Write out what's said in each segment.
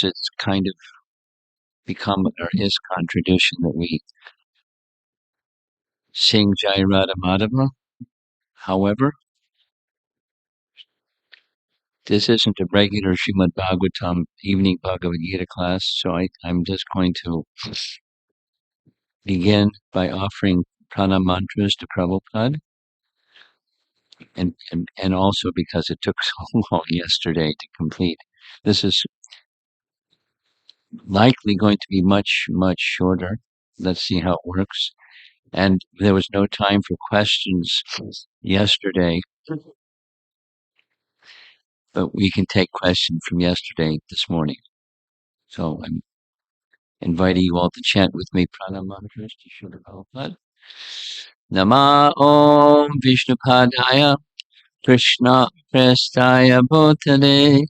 seems it's kind of become or is tradition that we sing Jai Radha Madhava. However, this isn't a regular Srimad Bhagavatam evening Bhagavad Gita class, so I'm just going to begin by offering pranam mantras to Prabhupada, and also because it took so long yesterday to complete. This is likely going to be much, much shorter. Let's see how it works. And there was no time for questions yesterday, but we can take questions from yesterday this morning. So I'm inviting you all to chant with me pranam mantras to Srila Prabhupada. Nama Om Vishnupadaya Krishna Prestaya Bhutale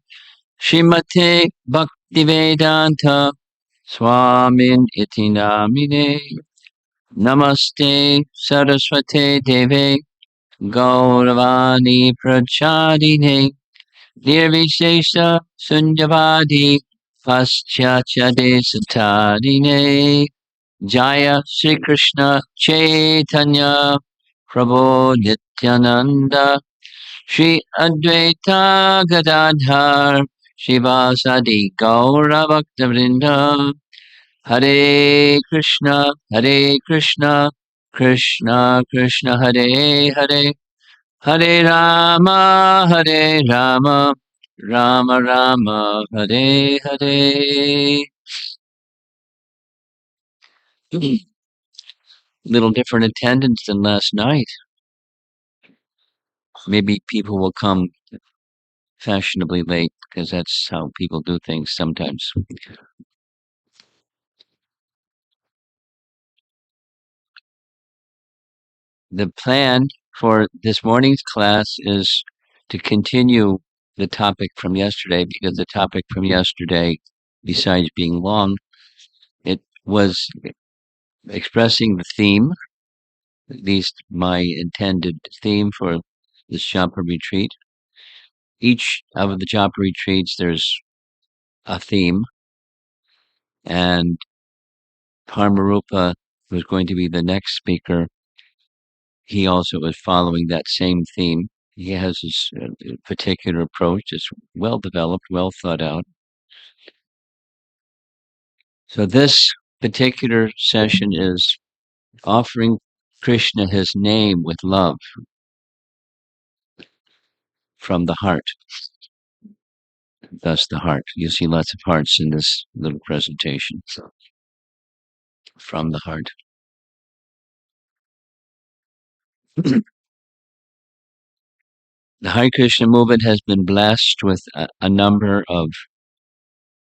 Shrimate Bhaktivedanta Swamin Iti Namine Namaste Saraswate Deve Gauravani Prachadine Nirvishesha Sunyavadi Paschatya Desatadine Jaya Sri Krishna Chaitanya Prabhu Nityananda Shri Advaita Gadadhar Shivasadi Gaura Bhaktavrinda Hare Krishna Krishna Krishna Hare Hare Hare Rama Rama Rama Hare Hare. Little different attendance than last night. Maybe people will come fashionably late because that's how people do things sometimes. The plan for this morning's class is to continue the topic from yesterday, because the topic from yesterday, besides being long, it was expressing the theme, at least my intended theme for this Japa retreat. Each of the Japa retreats, there's a theme, and Parmarupa, who's going to be the next speaker, he also was following that same theme. He has his particular approach. It's well developed, well thought out. So this particular session is offering Krishna his name with love from the heart. Thus the heart. You see lots of hearts in this little presentation. From the heart. The Hare Krishna movement has been blessed with a number of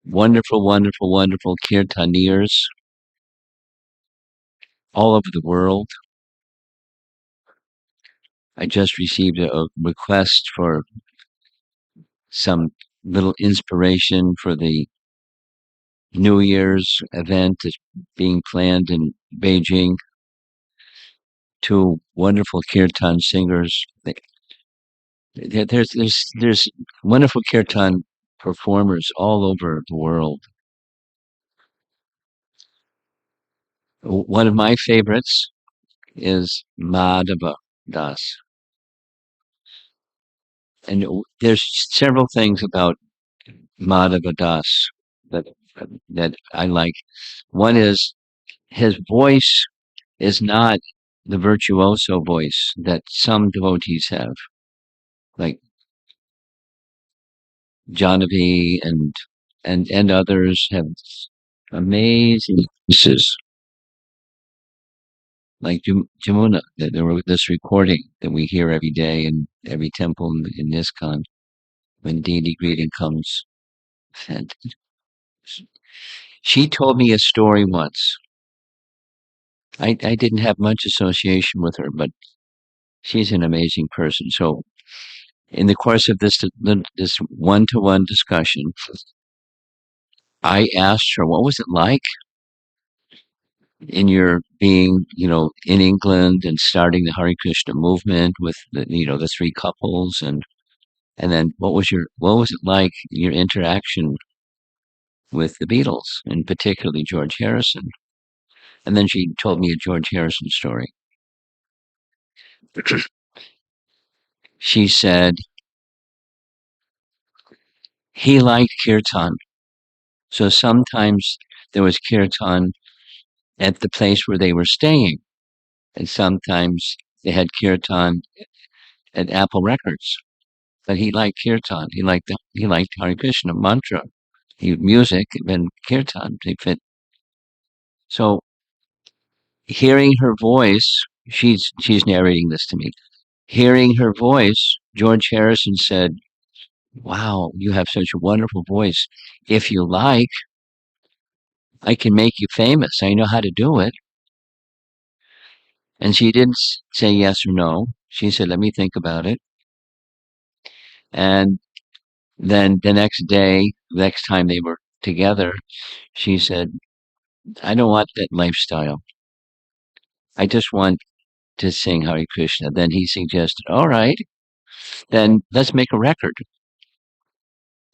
wonderful, wonderful, wonderful kirtaniers all over the world. I just received a request for some little inspiration for the New Year's event that's being planned in Beijing. Two wonderful kirtan singers. There's wonderful kirtan performers all over the world. One of my favorites is Madhava Das. And there's several things about Madhava Das that I like. One is his voice is not the virtuoso voice that some devotees have, like Janavi and others have amazing voices. Like Jamuna, there were this recording that we hear every day in every temple in ISKCON when deity greeting comes. And she told me a story once. I didn't have much association with her, but she's an amazing person. So in the course of this one-to-one discussion, I asked her, what was it like in your being, in England and starting the Hare Krishna movement with the three couples, and then what was it like, your interaction with the Beatles, and particularly George Harrison. And then she told me a George Harrison story. She said he liked kirtan. So sometimes there was kirtan at the place where they were staying, and sometimes they had kirtan at Apple Records. But he liked kirtan. He liked Hare Krishna mantra. Music and kirtan. They fit. So hearing her voice, she's narrating this to me. Hearing her voice, George Harrison said, "Wow, you have such a wonderful voice. If you like, I can make you famous. I know how to do it." And she didn't say yes or no. She said, "Let me think about it." And then the next day, next time they were together, she said, "I don't want that lifestyle. I just want to sing Hare Krishna." Then he suggested, "All right, then let's make a record.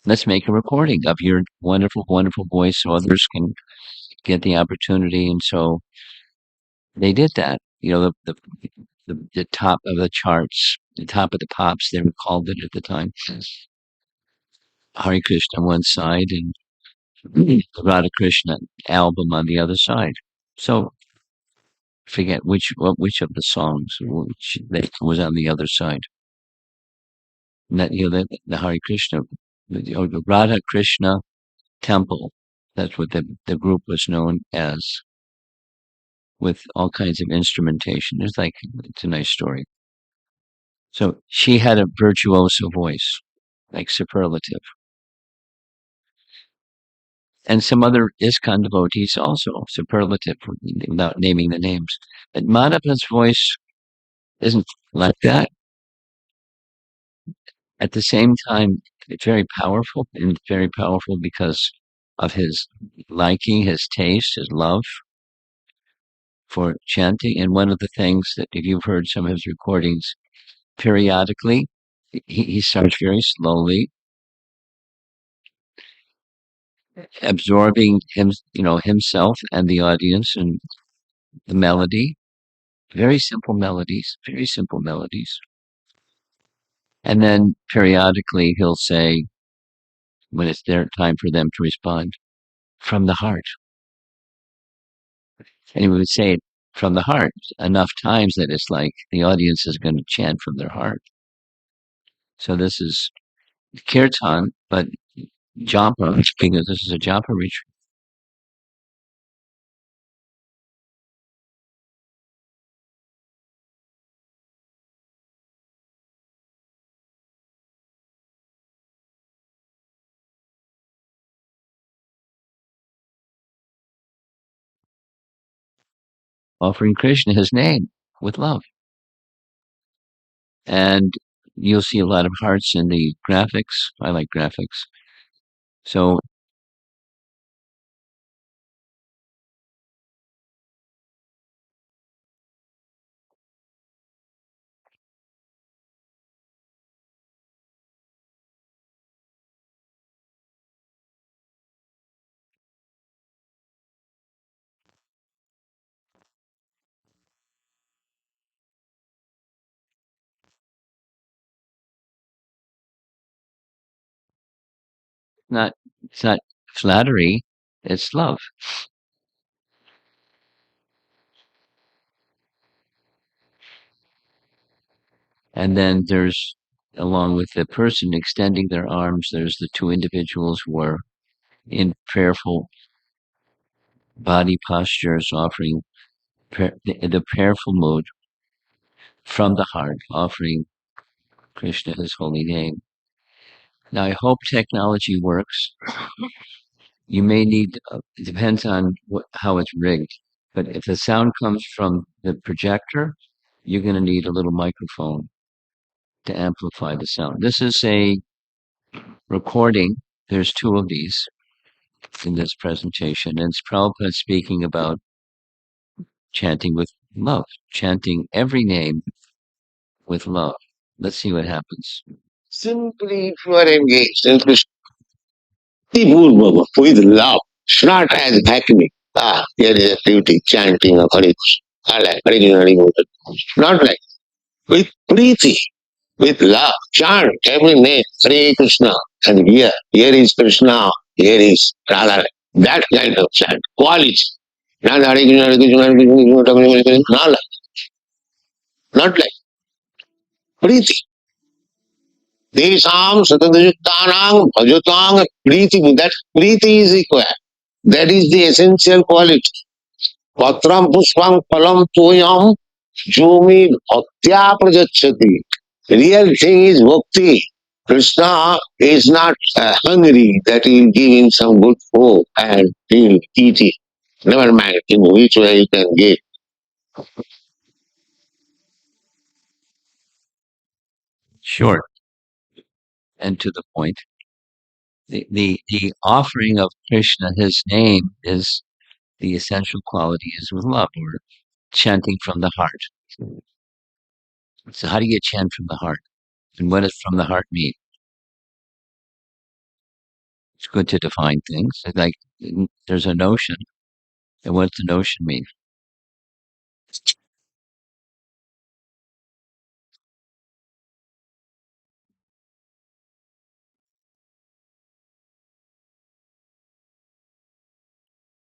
Let's make a recording of your wonderful, wonderful voice so others can get the opportunity." And so they did that. The top of the charts, the top of the pops, they called it at the time. Hare Krishna on one side and the Radha Krishna album on the other side. So forget which of the songs that was on the other side. And that the Hare Krishna, the Radha Krishna Temple. That's what the group was known as, with all kinds of instrumentation. It's a nice story. So she had a virtuoso voice, like superlative. And some other ISKCON devotees also superlative, without naming the names. But Madhava's voice isn't like that. At the same time, it's very powerful, and it's very powerful because of his liking, his taste, his love for chanting. And one of the things that, if you've heard some of his recordings, periodically, he starts very slowly, absorbing himself and the audience and the melody. Very simple melodies, very simple melodies. And then periodically he'll say, when it's their time for them to respond, from the heart. And he would say it from the heart enough times that it's like the audience is going to chant from their heart. So this is kirtan, but japa, because this is a japa retreat. Offering Krishna his name with love. And you'll see a lot of hearts in the graphics. I like graphics. So not it's not flattery, it's love. And then there's, along with the person extending their arms, there's the two individuals who are in prayerful body postures, offering the prayerful mood from the heart, offering Krishna his holy name. Now, I hope technology works. You may need, it depends on how it's rigged, but if the sound comes from the projector, you're going to need a little microphone to amplify the sound. This is a recording. There's two of these in this presentation, and it's Prabhupada speaking about chanting with love, chanting every name with love. Let's see what happens. Simply for engaged in Krishna. Bhakti with love. It's not as acme. Here is activity, chanting of Hare Krishna. Like Hare Krishna, Hare Krishna. Not like with preeti, with love. Chant every name, Hare Krishna. And here is Krishna, here is Radha. That kind of chant, quality. Not Hare Krishna, Hare Krishna, Hare Krishna, Hare Krishna, not like preeti. Desam satadayuktanang bhajatang preeti. That preeti is equal. That is the essential quality. Patram puspam phalam toyam jomi bhaktya prajachati. Real thing is bhakti. Krishna is not hungry that he will give him some good food and he will eat it. Never mind in which way you can get. Short and to the point. The offering of Krishna, his name, is the essential quality is with love or chanting from the heart. So how do you chant from the heart? And what does from the heart mean? It's good to define things. Like there's a notion, and what does the notion mean?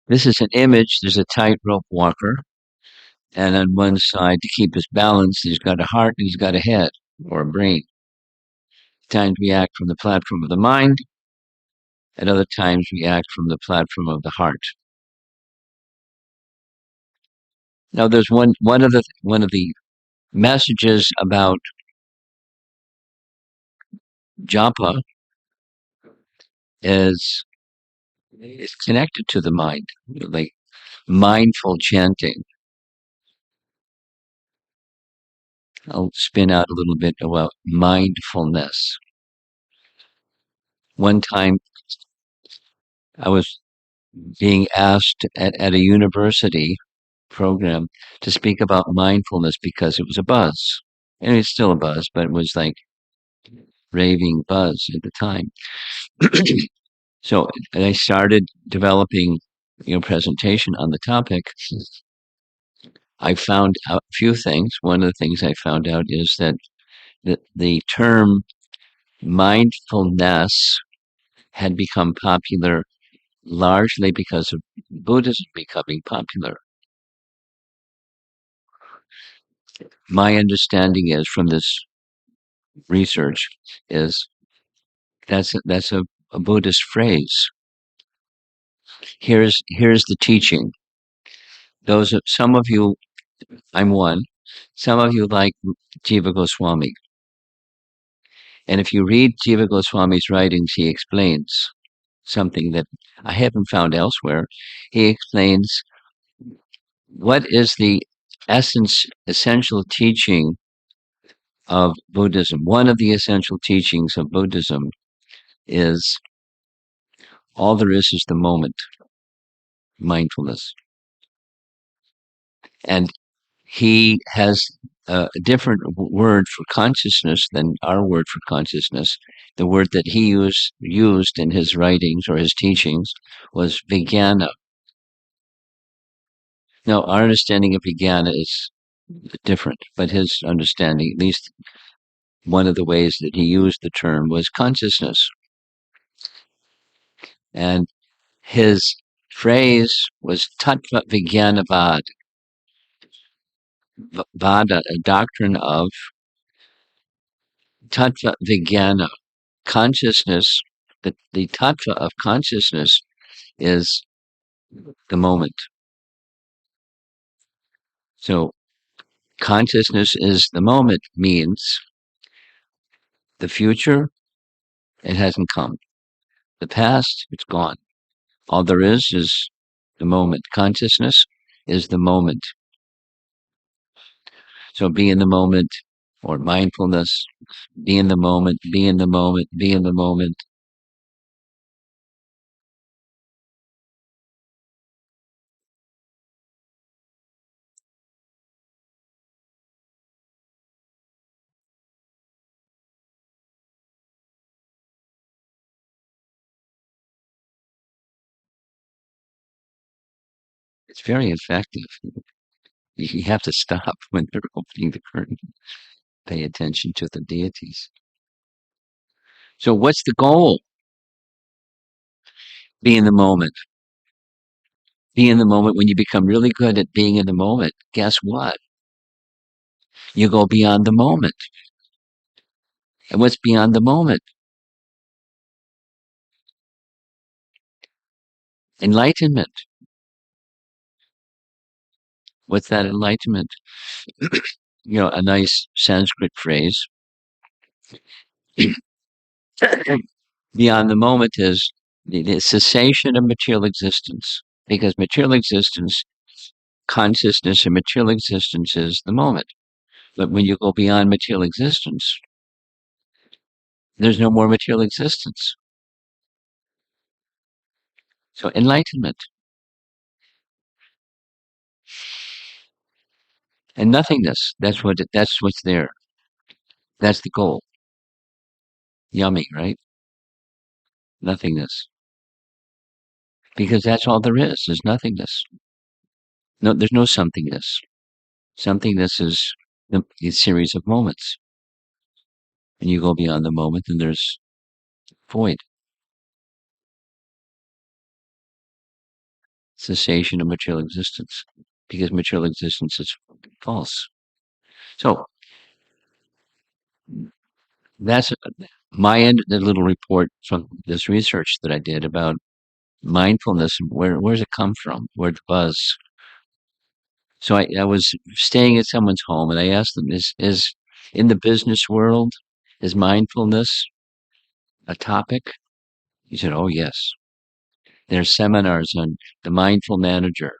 This is an image. There's a tightrope walker, and on one side, to keep his balance, he's got a heart and he's got a head or a brain. At times we act from the platform of the mind. At other times we act from the platform of the heart. Now, there's one of the messages about japa is connected to the mind, like mindful chanting. I'll spin out a little bit about mindfulness. One time I was being asked at a university program to speak about mindfulness because it was a buzz. And it's still a buzz, but it was like raving buzz at the time. So I started developing, presentation on the topic. I found out a few things. One of the things I found out is that the term mindfulness had become popular largely because of Buddhism becoming popular. My understanding is from this research is that's a Buddhist phrase. Here's the teaching. Some of you, I'm one. Some of you like Jiva Goswami, and if you read Jiva Goswami's writings, he explains something that I haven't found elsewhere. He explains what is the essential teaching of Buddhism. One of the essential teachings of Buddhism is all there is the moment, mindfulness. And he has a different word for consciousness than our word for consciousness. The word that he used in his writings or his teachings was vijnana. Now, our understanding of vijnana is different, but his understanding, at least one of the ways that he used the term, was consciousness. And his phrase was tattva vijnanavad, vada, a doctrine of tattva vijnana, consciousness. The tattva of consciousness is the moment. So consciousness is the moment means the future, it hasn't come. The past, it's gone. All there is the moment. Consciousness is the moment. So be in the moment or mindfulness, be in the moment, be in the moment, be in the moment. It's very effective. You have to stop when they're opening the curtain. Pay attention to the deities. So what's the goal? Be in the moment. Be in the moment. When you become really good at being in the moment, guess what? You go beyond the moment. And what's beyond the moment? Enlightenment. What's that enlightenment? A nice Sanskrit phrase. Beyond the moment is the cessation of material existence. Because material existence, consciousness and material existence is the moment. But when you go beyond material existence, there's no more material existence. So enlightenment and nothingness. That's what's there. That's the goal. Yummy, right? Nothingness. Because that's all there is nothingness. No, there's no somethingness. Somethingness is a series of moments. And you go beyond the moment and there's void. Cessation of material existence. Because material existence is false. So that's my end of the little report from this research that I did about mindfulness. Where's it come from? Where'd the buzz? So I was staying at someone's home and I asked them, is in the business world, is mindfulness a topic? He said, oh, yes. There's seminars on the mindful manager.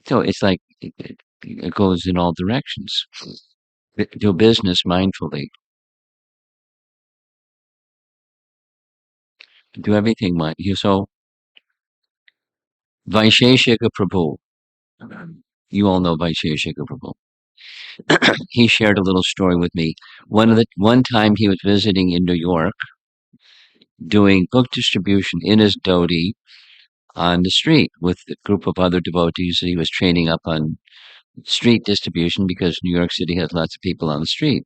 So it's like it goes in all directions. Do business mindfully. Do everything mindfully. So Vaisheshika Prabhu, you all know Vaisheshika Prabhu. He shared a little story with me. One time he was visiting in New York, doing book distribution in his dhoti on the street with a group of other devotees that he was training up on street distribution because New York City has lots of people on the street.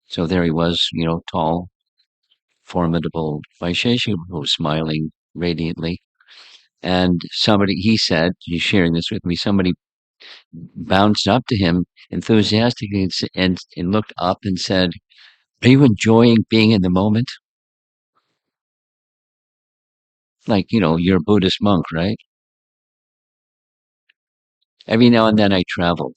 So there he was, tall, formidable Vaisheshika Prabhu, smiling radiantly. And he said, he's sharing this with me, somebody bounced up to him enthusiastically and looked up and said, are you enjoying being in the moment? Like, you're a Buddhist monk, right? Every now and then I travel.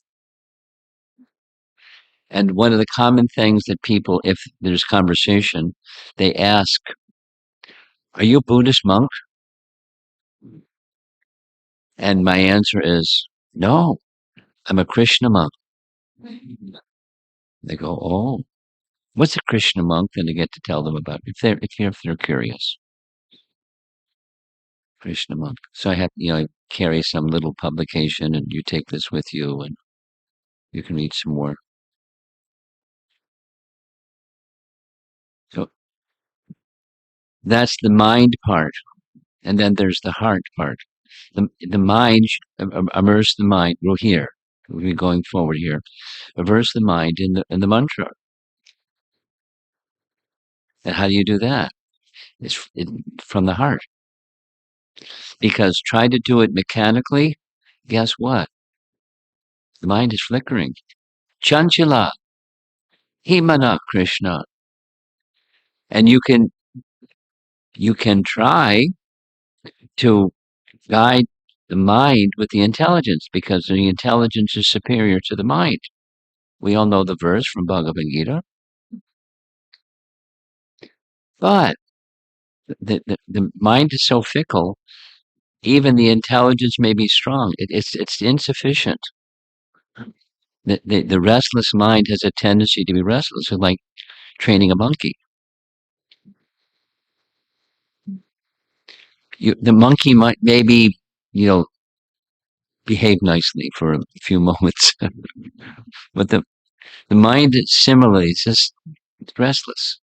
And one of the common things that people, if there's conversation, they ask, are you a Buddhist monk? And my answer is, no, I'm a Krishna monk. They go, oh, what's a Krishna monk? Then I get to tell them about it, if they're curious. Krishna monk. So I have, I carry some little publication and you take this with you and you can read some more. So that's the mind part. And then there's the heart part. The mind, immerse the mind. We're here. We're going forward here. Immerse the mind in the mantra. And how do you do that? From the heart. Because try to do it mechanically. Guess what? The mind is flickering. Chanchala, himana Krishna. And you can try to guide the mind with the intelligence because the intelligence is superior to the mind. We all know the verse from Bhagavad Gita. But the mind is so fickle, even the intelligence may be strong. It's insufficient. The restless mind has a tendency to be restless. It's like training a monkey. The monkey might maybe, behave nicely for a few moments. But the mind similarly is just restless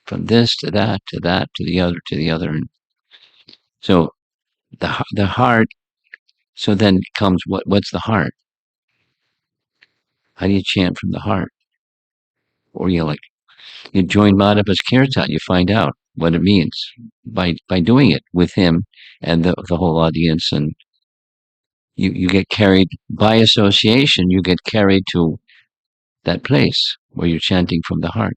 from this to that to that to the other to the other. And so The heart. So then comes what's the heart? How do you chant from the heart? Or you join Madhava's kirtan, you find out what it means by doing it with him and the whole audience, and you get carried by association. You get carried to that place where you're chanting from the heart.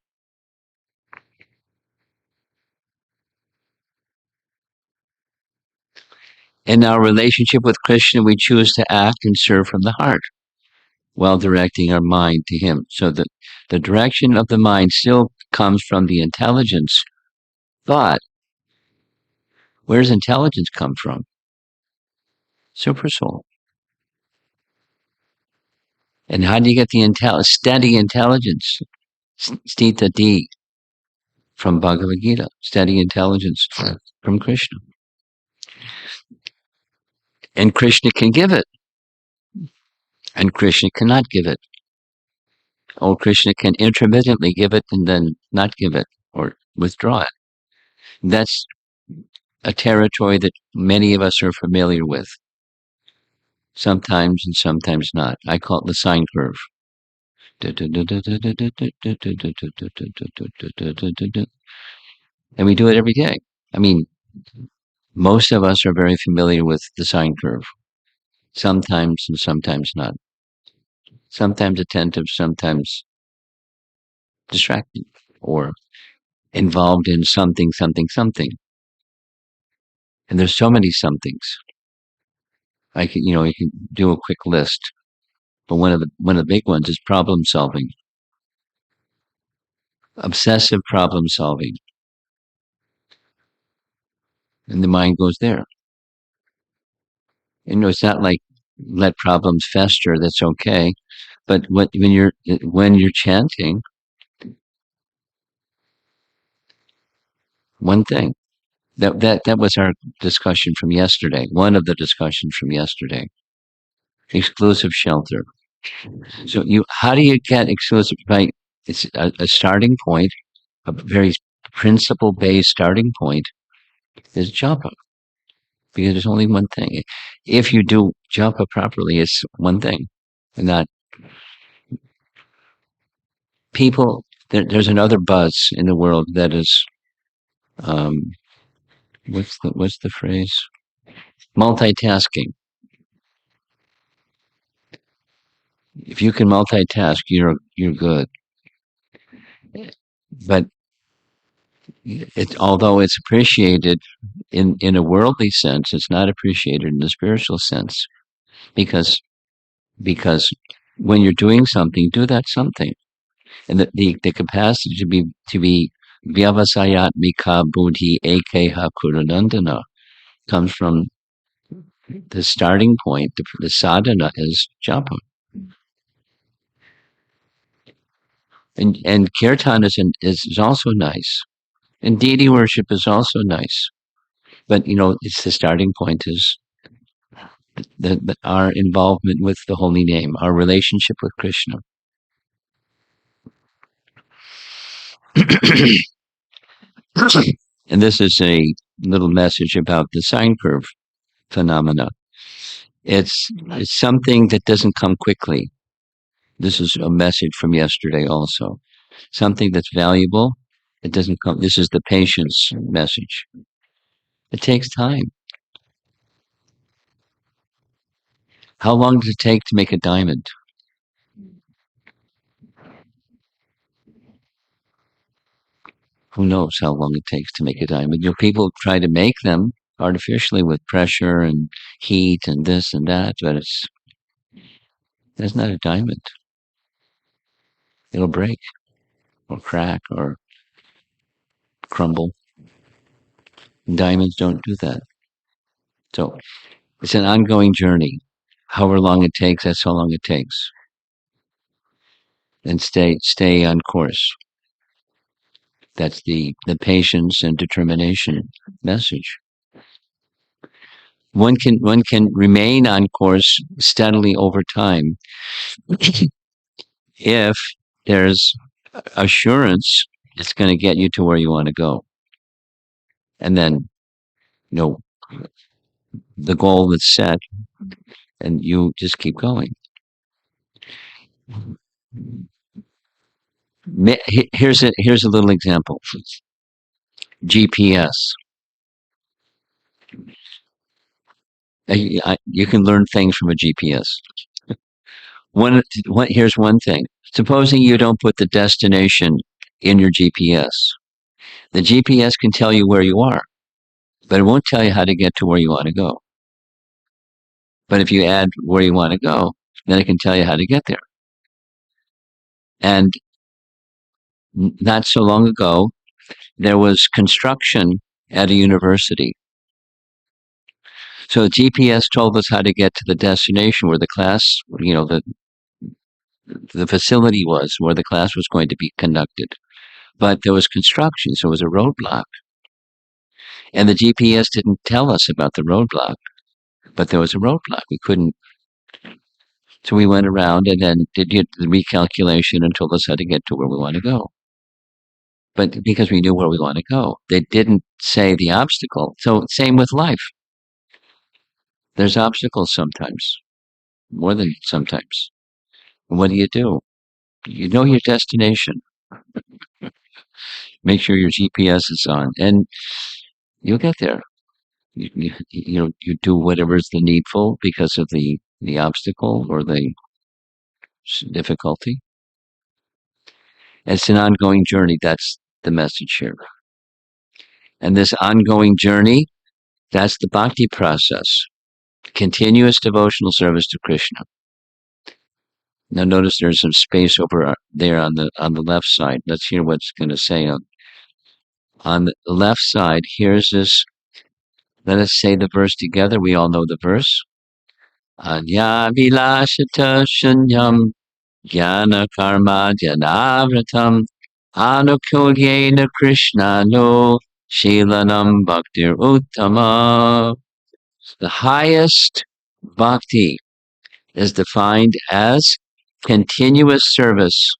In our relationship with Krishna, we choose to act and serve from the heart while directing our mind to him. So the direction of the mind still comes from the intelligence thought. Where does intelligence come from? Super soul. And how do you get the steady intelligence? Stita D from Bhagavad Gita, steady intelligence from Krishna. And Krishna can give it, and Krishna cannot give it. Oh, Krishna can intermittently give it and then not give it or withdraw it. That's a territory that many of us are familiar with. Sometimes and sometimes not. I call it the sine curve. And we do it every day. I mean, most of us are very familiar with the sine curve. Sometimes and sometimes not. Sometimes attentive, sometimes distracted, or involved in something, something, something. And there's so many somethings. You can do a quick list, but one of the big ones is problem solving, obsessive problem solving, and the mind goes there. It's not like let problems fester. That's okay, but when you're chanting one thing, that was our discussion from yesterday. One of the discussions from yesterday. Exclusive shelter. So how do you get exclusive? Right, it's a starting point, a very principle-based starting point is japa, because there's only one thing. If you do japa properly, it's one thing, and not people. There's another buzz in the world that is, um, what's the phrase? Multitasking. If you can multitask, you're good. But although it's appreciated in a worldly sense, it's not appreciated in the spiritual sense, because because when you're doing something, do that something, and the capacity to be vyavasayatmika buddhi ekeha kurunandana comes from the starting point. The sadhana is japa, and kirtan is also nice, and deity worship is also nice, but it's the starting point is our involvement with the holy name, our relationship with Krishna. And this is a little message about the sine curve phenomena. It's something that doesn't come quickly. This is a message from yesterday also. Something that's valuable, it doesn't come. This is the patience message. It takes time. How long does it take to make a diamond? Who knows how long it takes to make a diamond? People try to make them artificially with pressure and heat and this and that, but it's not a diamond. It'll break or crack or crumble. Diamonds don't do that. So it's an ongoing journey. However long it takes, that's how long it takes. And stay on course. That's the patience and determination message. One can remain on course steadily over time if there's assurance it's going to get you to where you want to go. And then, you know, the goal that's set, and you just keep going. Here's a little example. GPS. You can learn things from a GPS. Here's one thing. Supposing you don't put the destination in your GPS. The GPS can tell you where you are, but it won't tell you how to get to where you want to go. But if you add where you want to go, then it can tell you how to get there. And not so long ago, there was construction at a university. So GPS told us how to get to the destination where the class, the facility was, where the class was going to be conducted. But there was construction, so it was a roadblock. And the GPS didn't tell us about the roadblock, but there was a roadblock. We couldn't. So we went around and then did the recalculation and told us how to get to where we want to go. But because we knew where we want to go, they didn't say the obstacle. So same with life. There's obstacles sometimes, more than sometimes. What do? You know your destination. Make sure your GPS is on, and you'll get there. You do whatever is the needful because of the obstacle or the difficulty. It's an ongoing journey. That's the message here. And this ongoing journey, that's the bhakti process. Continuous devotional service to Krishna. Now notice there's some space over there on the left side. Let's hear what's going to say on the left side. Here's this. Let us say the verse together. We all know the verse. Anya vilashita shunyam jnana karma janavratam anukulyena krishnano shilanam bhaktir uttama. The highest bhakti is defined as continuous service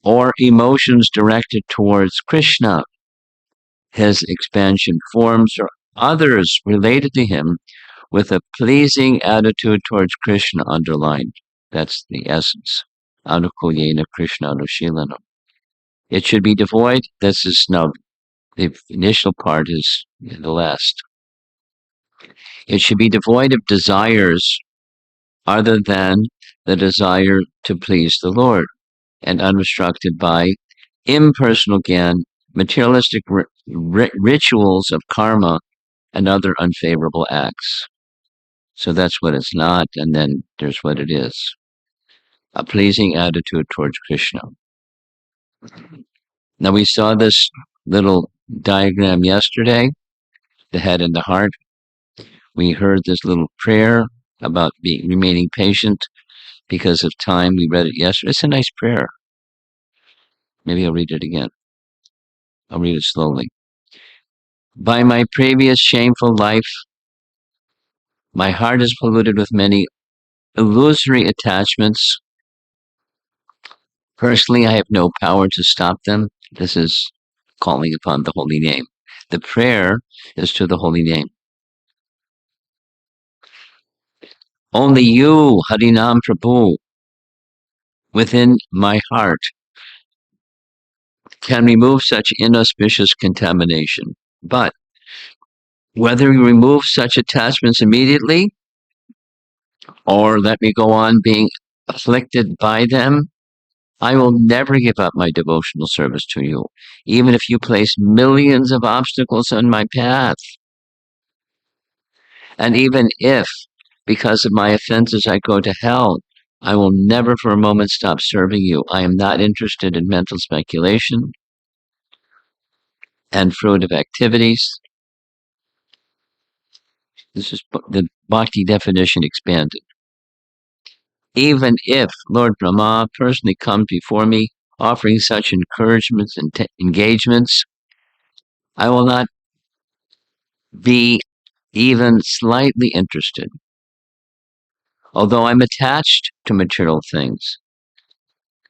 or emotions directed towards Krishna, his expansion forms, or others related to him with a pleasing attitude towards Krishna underlined. That's the essence. Anukulyena Krishna Anushilanam. It should be devoid. This is now the initial part is the last. It should be devoid of desires other than the desire to please the Lord, and unrestricted by impersonal gyan, materialistic rituals of karma, and other unfavorable acts. So that's what it's not, and then there's what it is. A pleasing attitude towards Krishna. Now we saw this little diagram yesterday, the head and the heart. We heard this little prayer about remaining patient because of time. We read it yesterday. It's a nice prayer. Maybe I'll read it again. I'll read it slowly. By my previous shameful life, my heart is polluted with many illusory attachments. Personally, I have no power to stop them. This is calling upon the holy name. The prayer is to the holy name. Only you, Harinam Prabhu, within my heart, can remove such inauspicious contamination. But whether you remove such attachments immediately, or let me go on being afflicted by them, I will never give up my devotional service to you, even if you place millions of obstacles on my path. And even if, because of my offenses, I go to hell, I will never for a moment stop serving you. I am not interested in mental speculation and fruitive activities. This is the bhakti definition expanded. Even if Lord Brahma personally comes before me, offering such encouragements and engagements, I will not be even slightly interested. Although I'm attached to material things,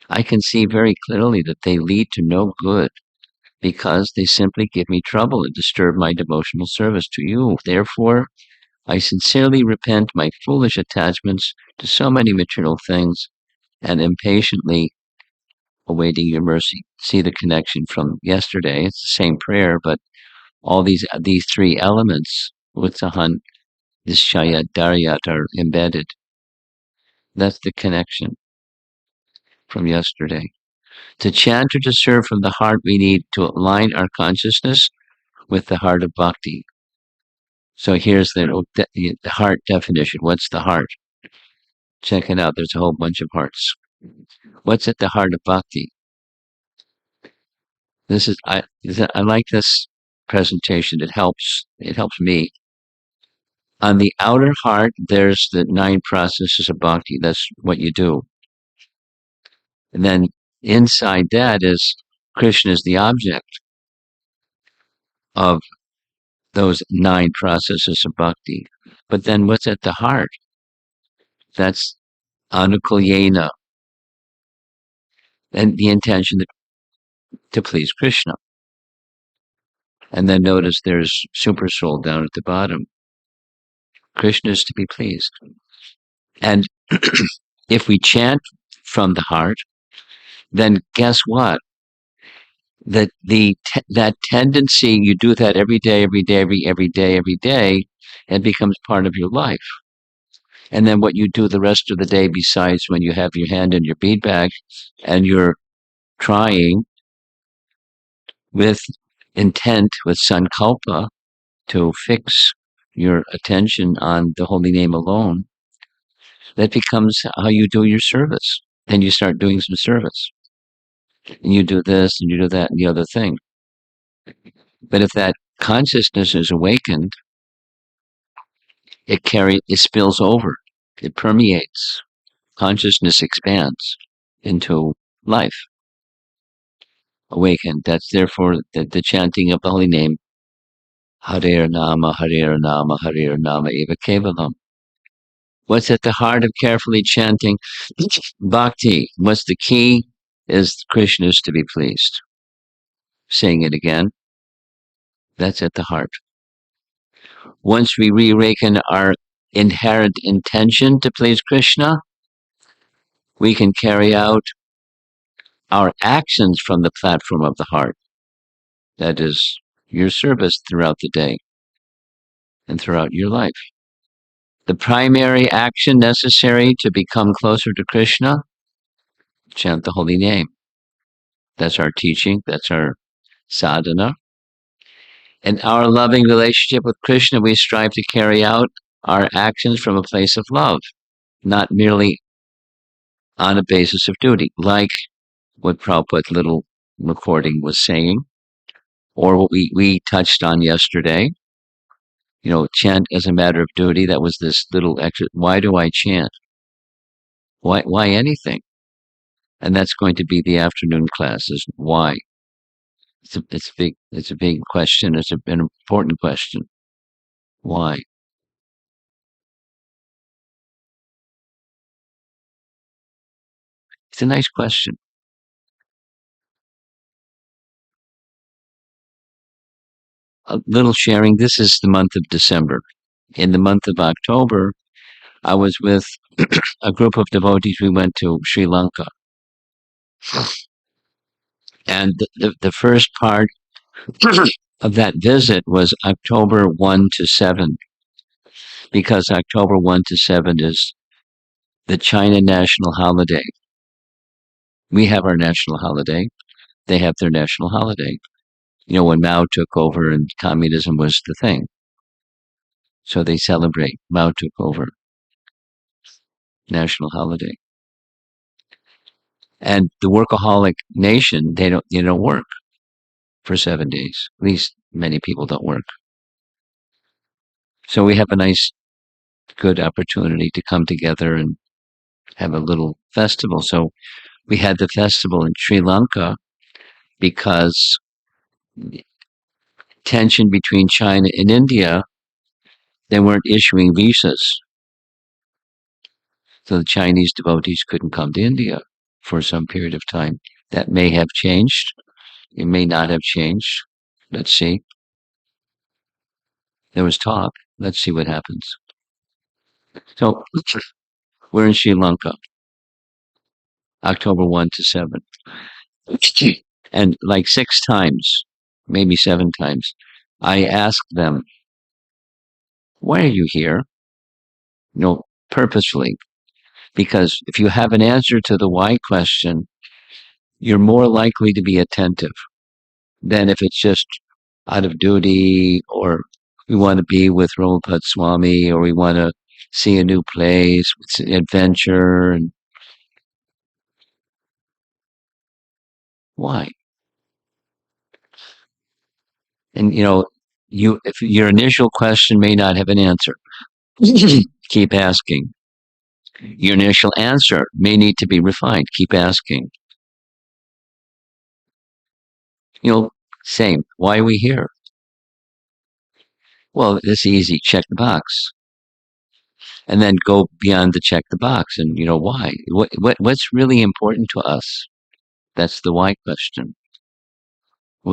I can see very clearly that they lead to no good. because they simply give me trouble and disturb my devotional service to you. Therefore, I sincerely repent my foolish attachments to so many material things and impatiently awaiting your mercy. See the connection from yesterday. It's the same prayer, but all these three elements with Sahan, this Shayat Daryat are embedded. That's the connection from yesterday. To chant or to serve from the heart, we need to align our consciousness with the heart of bhakti. So here's the heart definition. What's the heart? Check it out. There's a whole bunch of hearts. What's at the heart of bhakti? I like this presentation. It helps me. On the outer heart, there's the 9 processes of bhakti. That's what you do. And then inside that is Krishna is the object of those 9 processes of bhakti. But then what's at the heart? That's anukulyena, and the intention to please Krishna. And then notice there's super soul down at the bottom. Krishna is to be pleased. And if we chant from the heart, then guess what? That tendency, you do that every day, it becomes part of your life. And then what you do the rest of the day, besides when you have your hand in your bead bag and you're trying with intent, with sankalpa, to fix your attention on the holy name alone, that becomes how you do your service. Then you start doing some service. And you do this and you do that and the other thing. But if that consciousness is awakened, it spills over, it permeates. Consciousness expands into life. Awakened. That's therefore the chanting of the holy name. Hare Nama, Hare Nama, Hare Nama, Eva Kevalam. What's at the heart of carefully chanting bhakti? What's the key? Is Krishna is to be pleased. Saying it again. That's at the heart. Once we reawaken our inherent intention to please Krishna, we can carry out our actions from the platform of the heart. That is your service throughout the day and throughout your life. The primary action necessary to become closer to Krishna, chant the holy name. That's our teaching. That's our sadhana. In our loving relationship with Krishna, we strive to carry out our actions from a place of love, not merely on a basis of duty, like what Prabhupada's little recording was saying, or what we touched on yesterday. Chant as a matter of duty. That was this little extra. Why do I chant? Why anything? And that's going to be the afternoon class. Is why. It's a big question. It's an important question. Why? It's a nice question. A little sharing. This is the month of December. In the month of October, I was with a group of devotees. We went to Sri Lanka. And the first part of that visit was October 1 to 7, because October 1 to 7 is the China national holiday. We have our national holiday. They have their national holiday. When Mao took over and communism was the thing. So they celebrate. Mao took over. National holiday. And the workaholic nation, they don't work for 7 days. At least many people don't work. So we have a nice, good opportunity to come together and have a little festival. So we had the festival in Sri Lanka because tension between China and India, they weren't issuing visas. So the Chinese devotees couldn't come to India for some period of time. That may have changed. It may not have changed. Let's see. There was talk. Let's see what happens. So we're in Sri Lanka, October 1 to 7. And like 6 times, maybe 7 times, I asked them, why are you here? Purposefully. Because if you have an answer to the why question, you're more likely to be attentive than if it's just out of duty, or we want to be with Ramapad Swami, or we want to see a new place, it's an adventure. And why? And if your initial question may not have an answer, keep asking. Your initial answer may need to be refined. Keep asking. Same. Why are we here? Well, it's easy. Check the box. And then go beyond the check the box. And why? What's really important to us? That's the why question.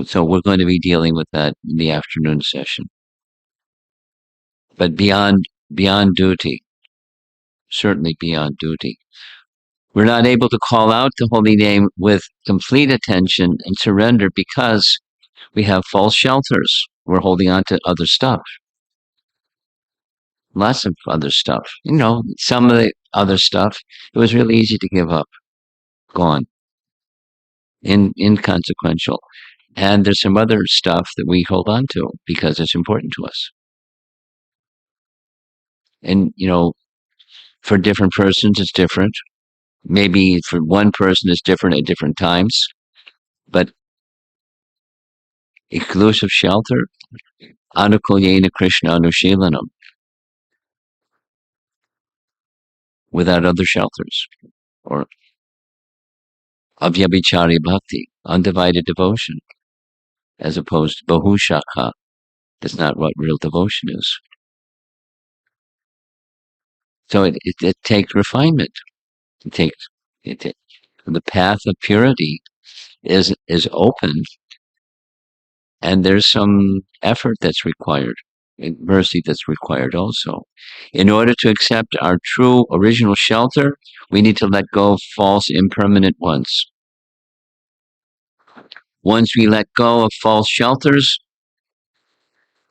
So we're going to be dealing with that in the afternoon session. But beyond duty, certainly beyond duty. We're not able to call out the holy name with complete attention and surrender because we have false shelters. We're holding on to other stuff. Lots of other stuff. Some of the other stuff, it was really easy to give up. Gone. Inconsequential. And there's some other stuff that we hold on to because it's important to us. And, for different persons, it's different. Maybe for one person, it's different at different times. But exclusive shelter, anukulyena Krishna anushilanam, without other shelters. Or avyabhichari bhakti, undivided devotion, as opposed to bahushakha. That's not what real devotion is. So it takes refinement. The path of purity is open, and there's some effort that's required, and mercy that's required also. In order to accept our true original shelter, we need to let go of false impermanent ones. Once we let go of false shelters,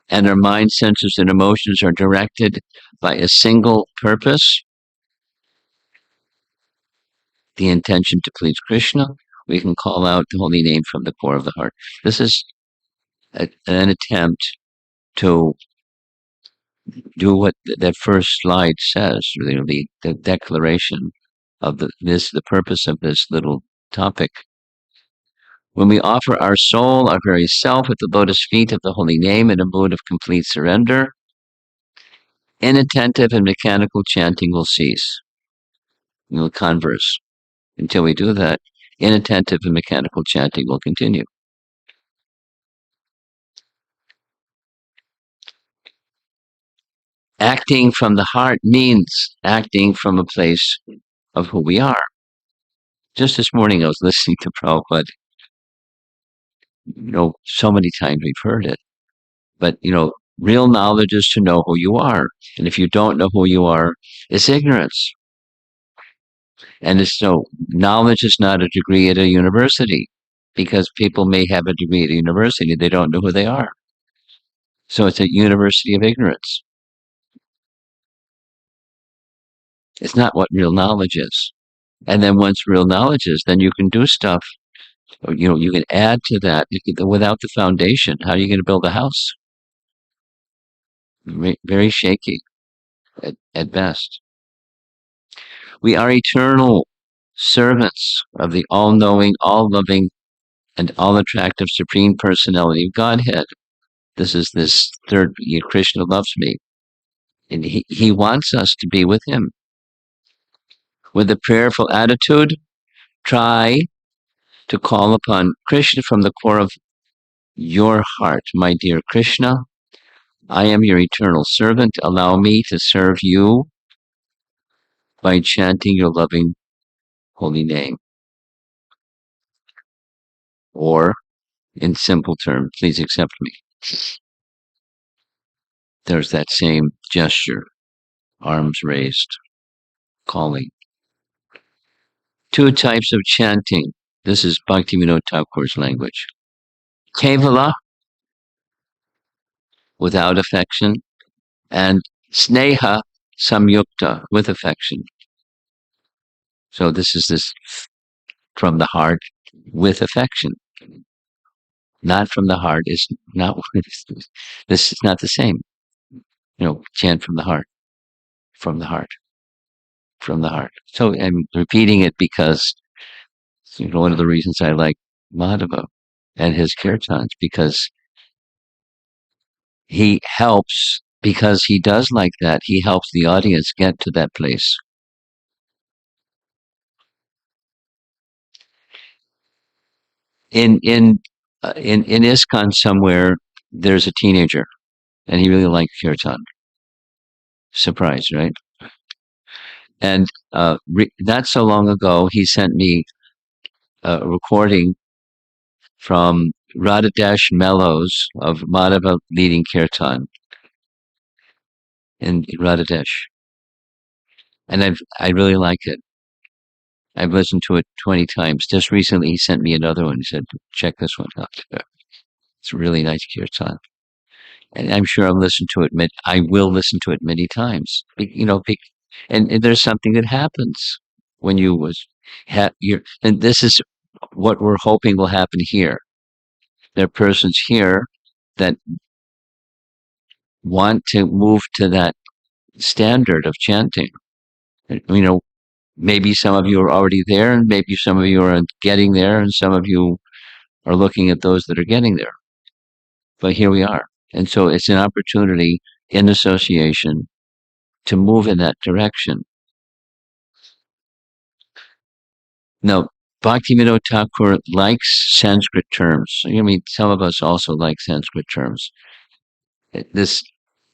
and our mind, senses, and emotions are directed by a single purpose, the intention to please Krishna, we can call out the holy name from the core of the heart. This is an attempt to do what that first slide says, the declaration of the purpose of this little topic. When we offer our soul, our very self, at the lotus feet of the holy name in a mood of complete surrender, inattentive and mechanical chanting will cease. We'll converse. Until we do that, inattentive and mechanical chanting will continue. Acting from the heart means acting from a place of who we are. Just this morning I was listening to Prabhupada. So many times we've heard it. But, real knowledge is to know who you are. And if you don't know who you are, it's ignorance. And knowledge is not a degree at a university, because people may have a degree at a university, they don't know who they are. So it's a university of ignorance. It's not what real knowledge is. And then once real knowledge is, then you can do stuff. You can add to that. Without the foundation, how are you going to build a house? Very shaky at best. We are eternal servants of the all-knowing, all-loving, and all-attractive Supreme Personality of Godhead. This is this third, Krishna loves me. And he wants us to be with him. With a prayerful attitude, try to call upon Krishna from the core of your heart. My dear Krishna, I am your eternal servant. Allow me to serve you by chanting your loving holy name. Or In simple terms, please accept me. There's that same gesture, arms raised, calling. Two types of chanting. This is Bhaktivinoda Thakur's language. Kevala, without affection, and Sneha Samyukta, with affection. So this from the heart with affection. Not from the heart is not, this is not the same. Chant from the heart, from the heart, from the heart. So I'm repeating it because one of the reasons I like Madhava and his kirtans, because he helps, because he does like that, he helps the audience get to that place. In ISKCON somewhere, there's a teenager, and he really liked kirtan. Surprise, right? And not so long ago, he sent me a recording from Radhadesh Mellows of Madhava leading kirtan in Radhadesh, and I really like it. I've listened to it 20 times. Just recently, he sent me another one. He said, "Check this one out. It's a really nice kirtan." And I'm sure I will listen to it many times. And there's something that happens when and this is what we're hoping will happen here. There are persons here that want to move to that standard of chanting. Maybe some of you are already there, and maybe some of you are getting there, and some of you are looking at those that are getting there. But here we are. And so it's an opportunity in association to move in that direction. Now, Bhaktivinoda Thakur likes Sanskrit terms. Some of us also like Sanskrit terms. This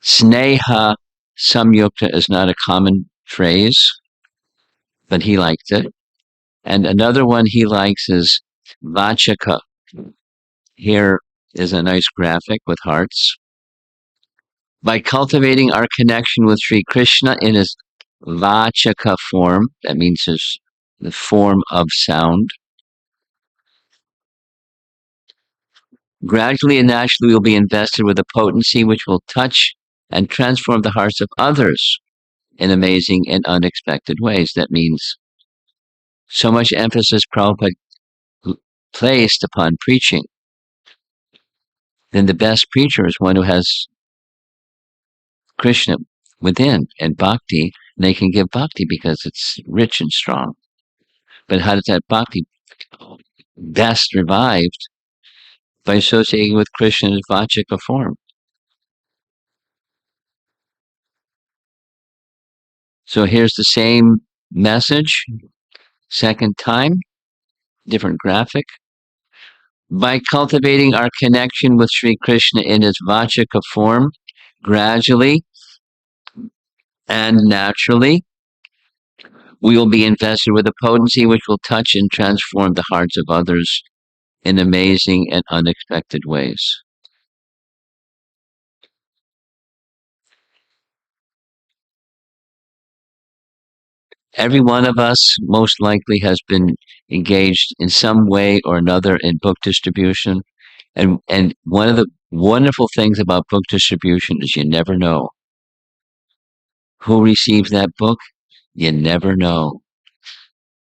Sneha Samyukta is not a common phrase, but he liked it. And another one he likes is Vachaka. Here is a nice graphic with hearts. By cultivating our connection with Sri Krishna in his Vachaka form, that means the form of sound, gradually and naturally we will be invested with a potency which will touch and transform the hearts of others in amazing and unexpected ways. That means so much emphasis Prabhupada placed upon preaching. Then the best preacher is one who has Krishna within and bhakti, and they can give bhakti because it's rich and strong. But how does that bhakti best revived? By associating with Krishna's Vachika form. So here's the same message, second time, different graphic. By cultivating our connection with Sri Krishna in his Vachika form, gradually and naturally, we will be invested with a potency which will touch and transform the hearts of others in amazing and unexpected ways. Every one of us most likely has been engaged in some way or another in book distribution. And one of the wonderful things about book distribution is you never know who receives that book. You never know.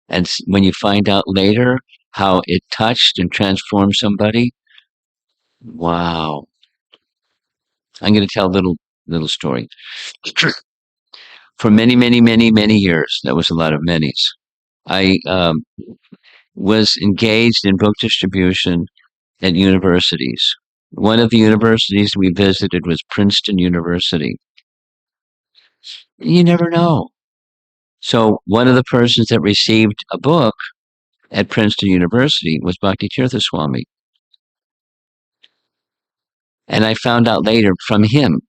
And when you find out later how it touched and transformed somebody, wow. I'm going to tell a little story. For many, many, many, many years, that was a lot of manys, I was engaged in book distribution at universities. One of the universities we visited was Princeton University. You never know. So one of the persons that received a book at Princeton University was Bhakti Tirtha Swami. And I found out later from him.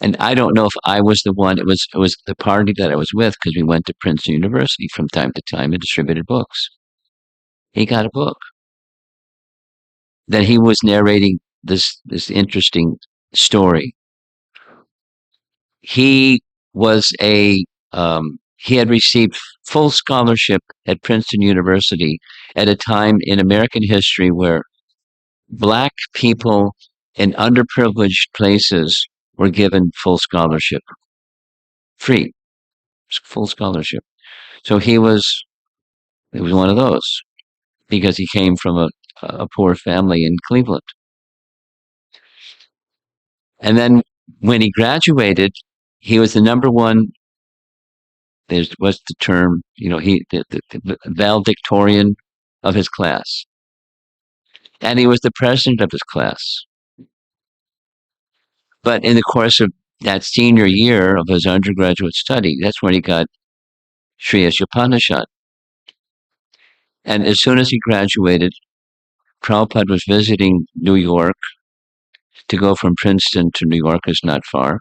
And I don't know if I was the one, it was the party that I was with, because we went to Princeton University from time to time and distributed books. He got a book. that he was narrating this interesting story. He was he had received full scholarship at Princeton University at a time in American history where black people in underprivileged places were given full scholarship, free, full scholarship. So it was one of those because he came from a poor family in Cleveland. And then when he graduated, he was the number one. There's what's the term? The valedictorian of his class, and he was the president of his class. But in the course of that senior year of his undergraduate study, that's when he got Shriyas Upanishad. And as soon as he graduated, Prabhupada was visiting New York. To go from Princeton to New York is not far.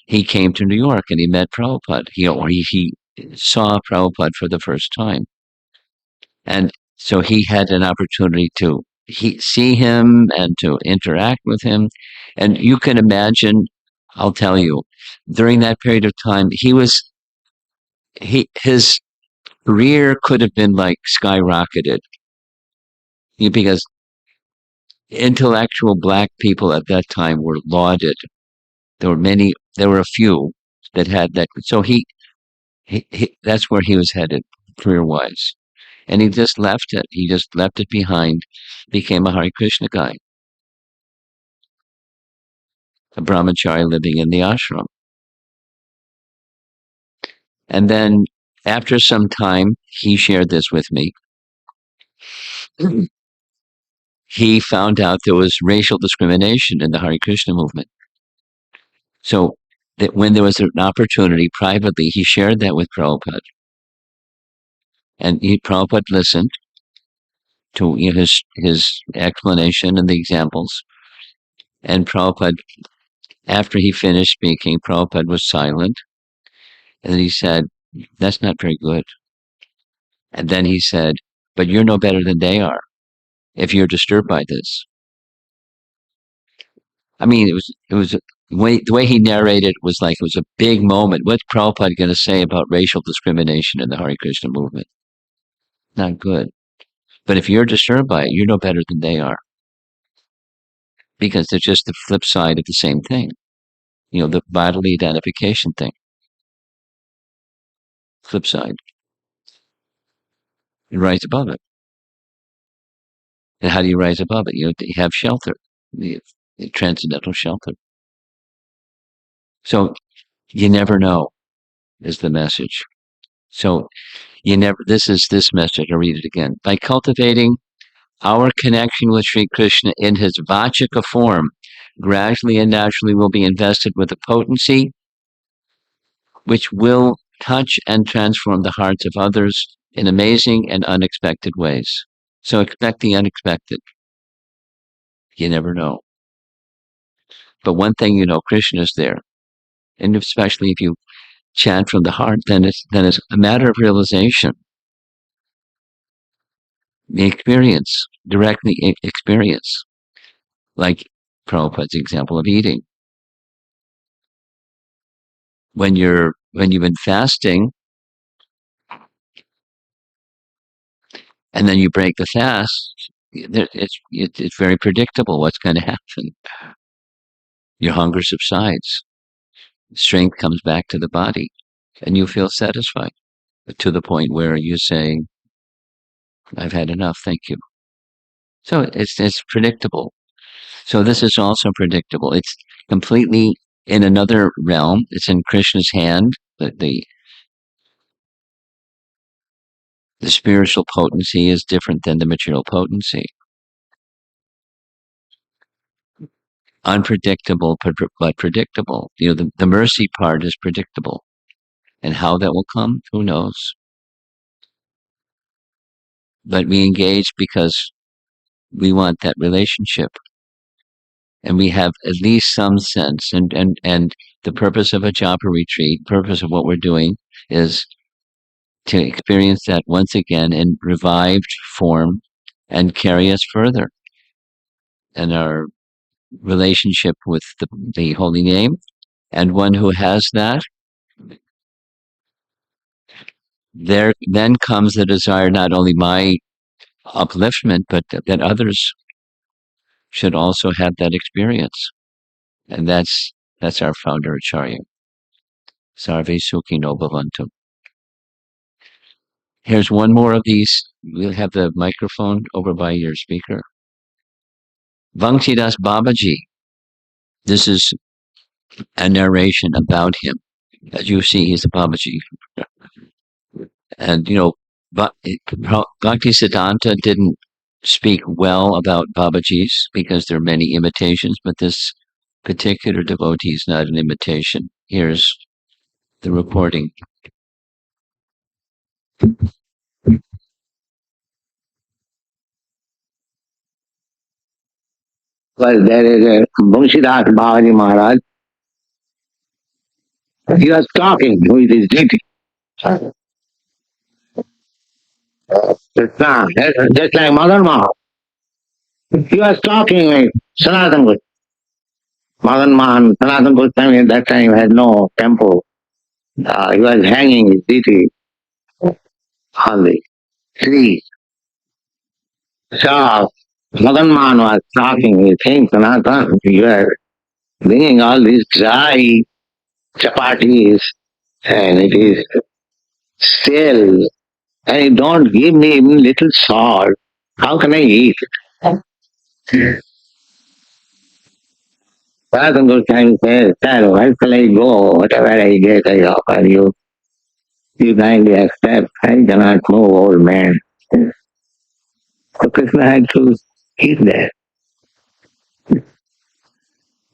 He came to New York and he met Prabhupada. He saw Prabhupada for the first time. And so he had an opportunity to see him and to interact with him. And you can imagine, I'll tell you, during that period of time, his career could have been like skyrocketed because intellectual black people at that time were lauded. There were a few that had that. So that's where he was headed career wise. And he just left it. He just left it behind, became a Hare Krishna guy, a brahmachari living in the ashram. And then after some time, he shared this with me. He found out there was racial discrimination in the Hare Krishna movement. So that when there was an opportunity privately, he shared that with Prabhupada. And Prabhupada listened to his explanation and the examples. And Prabhupada, after he finished speaking, Prabhupada was silent. And then he said, "That's not very good." And then he said, "But you're no better than they are if you're disturbed by this." I mean, the way he narrated was like it was a big moment. What's Prabhupada going to say about racial discrimination in the Hare Krishna movement? Not good. But if you're disturbed by it, you're no better than they are. Because it's just the flip side of the same thing. The bodily identification thing. Flip side. You rise above it. And how do you rise above it? You have shelter, the transcendental shelter. So you never know is the message. So this is this message. I'll read it again. By cultivating our connection with Sri Krishna in his vachika form, gradually and naturally will be invested with a potency which will touch and transform the hearts of others in amazing and unexpected ways. So expect the unexpected. You never know. But one thing you know, Krishna is there. And especially if you chant from the heart, then it's a matter of realization. The experience, directly experience. Like Prabhupada's example of eating. When you've been fasting, and then you break the fast, it's very predictable what's going to happen. Your hunger subsides, strength comes back to the body, and you feel satisfied to the point where you say, "I've had enough, thank you." So it's predictable. So this is also predictable. It's completely in another realm. It's in Krishna's hand. The spiritual potency is different than the material potency. Unpredictable, but predictable. The mercy part is predictable. And how that will come, who knows? But we engage because we want that relationship. And we have at least some sense. And the purpose of a Japa retreat, purpose of what we're doing is to experience that once again in revived form and carry us further. and our relationship with the holy name. And one who has that, there then comes the desire not only my upliftment, but that others should also have that experience. And that's our founder Acharya. Sarve Sukhino Bhavantu. Here's one more of these. We'll have the microphone over by your speaker. Bhaktidas Babaji. This is a narration about him. As you see, he's a Babaji. And, Bhakti Siddhanta didn't speak well about Babajis because there are many imitations, but this particular devotee is not an imitation. Here's the recording. Well, there is a Banshidas Babaji Maharaj. He was talking with his deity. Just like Madan Maha. He was talking with Sanatana Goswami. Madan Mahan, Sanatana Goswami at that time had no temple. He was hanging his deity on the tree. So Madan Mahan was talking with him, Sanatana, you are bringing all these dry chapatis and it is stale and you don't give me even little salt. How can I eat? Sanatana Goswami says, sir, where shall I go? Whatever I get, I offer you. You kindly accept. I cannot move, old man. So Krishna had to eat that.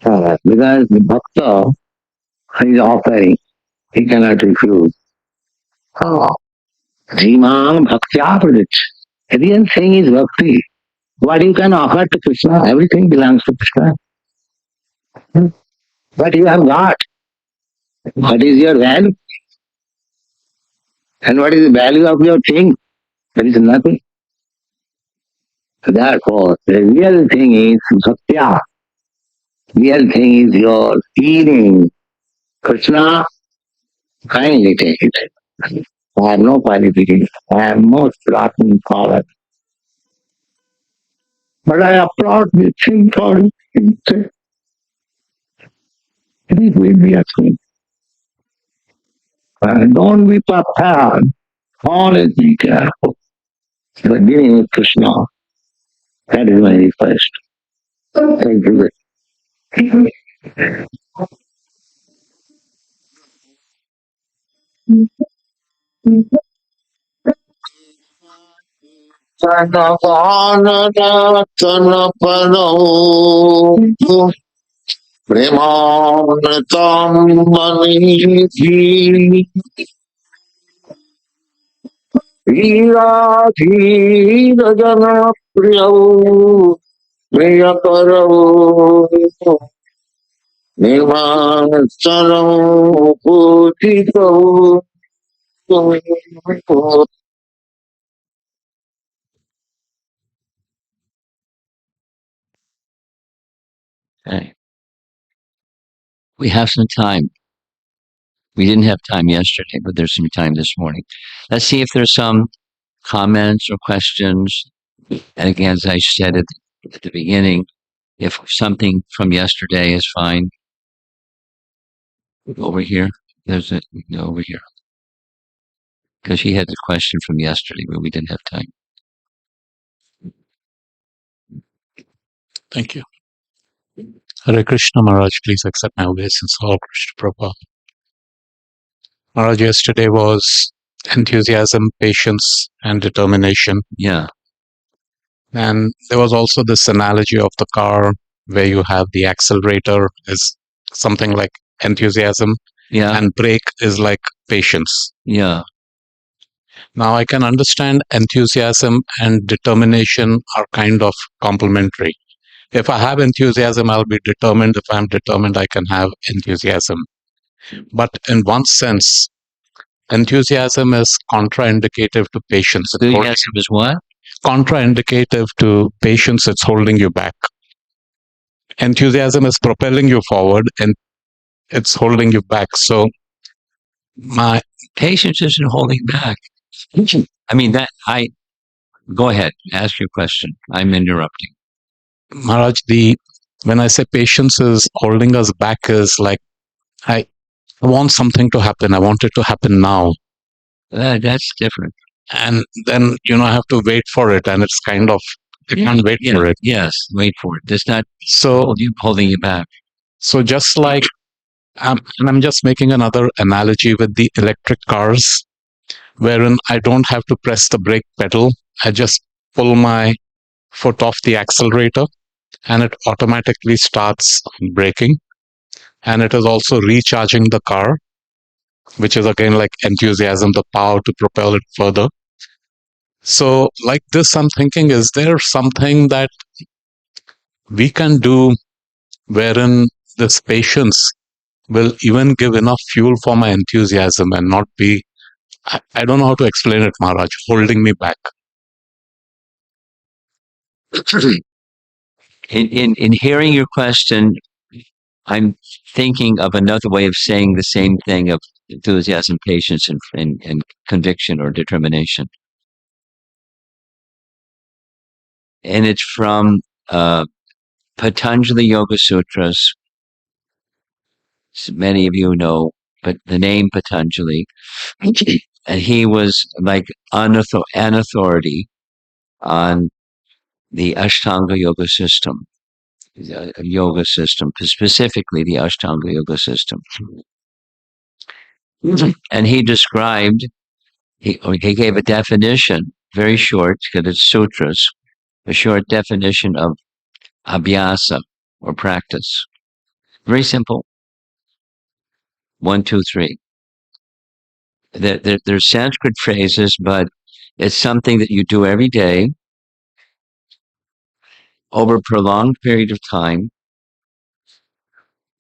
Because the bhakta is offering, he cannot refuse. Oh, Jimam Bhaktya Pradit. The real thing is bhakti. What you can offer to Krishna, everything belongs to Krishna. What you have got, what is your value? And what is the value of your thing? There is nothing. Therefore, the real thing is bhaktya. Real thing is your feeling. Krishna, kindly take it. I have no qualification. I have no spiritual power. But I applaud this thing for it. It will be a thing. Don't be prepared. Always be careful. Beginning with Krishna. That is my request. Thank you. Premamritam manidhi Dhira jana priyau priyakarau Nimansaram putikau Okay. We have some time. We didn't have time yesterday, but there's some time this morning. Let's see if there's some comments or questions. And again, as I said at the beginning, if something from yesterday is fine, over here, there's a over here. Because she had the question from yesterday, but we didn't have time. Thank you. Hare Krishna Maharaj, please accept my obeisance. All Krishna Prabhupada. Maharaj, yesterday was enthusiasm, patience, and determination. Yeah. And there was also this analogy of the car where you have the accelerator is something like enthusiasm, Yeah. and brake is like patience. Yeah. Now I can understand enthusiasm and determination are kind of complementary. If I have enthusiasm, I'll be determined. If I'm determined, I can have enthusiasm. But in one sense, enthusiasm is contraindicative to patience. Enthusiasm is what? Contraindicative to patience, it's holding you back. enthusiasm is propelling you forward and it's holding you back. So my Patience isn't holding back. I mean, go ahead, ask your question. I'm interrupting. Maharaj, when I say patience is holding us back is like I want something to happen. I want it to happen now. That's different. And then, I have to wait for it. And it's kind of, I can't wait for it. Yes, wait for it. That's not So, holding you back. So just like, and I'm just making another analogy with the electric cars, wherein I don't have to press the brake pedal. I just pull my foot off the accelerator and it automatically starts braking. And it is also recharging the car, which is again like enthusiasm, the power to propel it further. So, like this, I'm thinking, is there something that we can do wherein this patience will even give enough fuel for my enthusiasm and not be, I don't know how to explain it, Maharaj, holding me back? In hearing your question, I'm thinking of another way of saying the same thing of enthusiasm, patience, and conviction or determination. And it's from Patanjali Yoga Sutras. Many of you know, but the name Patanjali, and he was like an authority on the Ashtanga yoga system, specifically the Ashtanga yoga system. And he described, he gave a definition, very short, because it's sutras, a short definition of abhyasa or practice. Very simple. 1, 2, 3. They're Sanskrit phrases, but it's something that you do every day over a prolonged period of time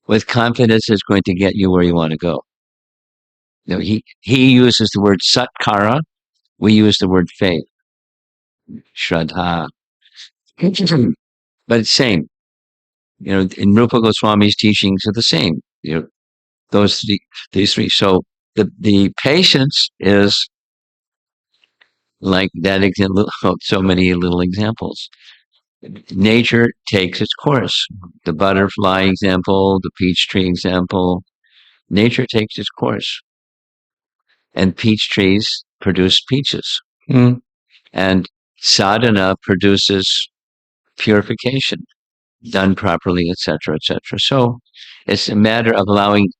with confidence is going to get you where you want to go. You know, he uses the word satkara. We use the word faith, shraddha. But it's same. In Rupa Goswami's teachings are the same. These three. So the patience is like that example. So many little examples. Nature takes its course. The butterfly example, the peach tree example. Nature takes its course. And peach trees produce peaches. Mm. And sadhana produces purification, done properly, etc., etc. So it's a matter of allowing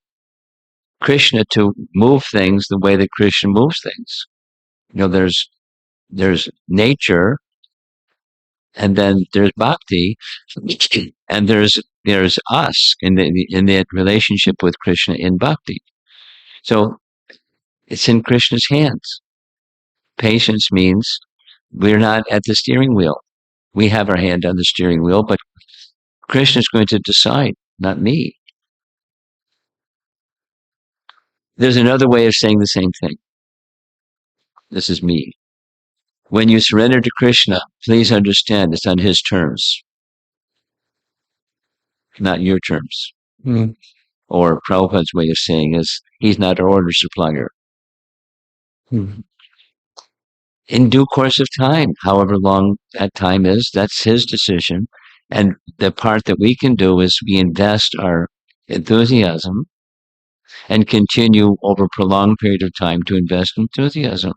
Krishna to move things the way that Krishna moves things. There's nature, and then there's bhakti, and there's us in that relationship with Krishna in bhakti. So it's in Krishna's hands. Patience means we're not at the steering wheel. We have our hand on the steering wheel, but Krishna's going to decide, not me. There's another way of saying the same thing. This is me. When you surrender to Krishna, please understand it's on his terms, not your terms. Mm. Or Prabhupada's way of saying is, he's not our order supplier. Mm. In due course of time, however long that time is, that's his decision. And the part that we can do is we invest our enthusiasm and continue over a prolonged period of time to invest enthusiasm.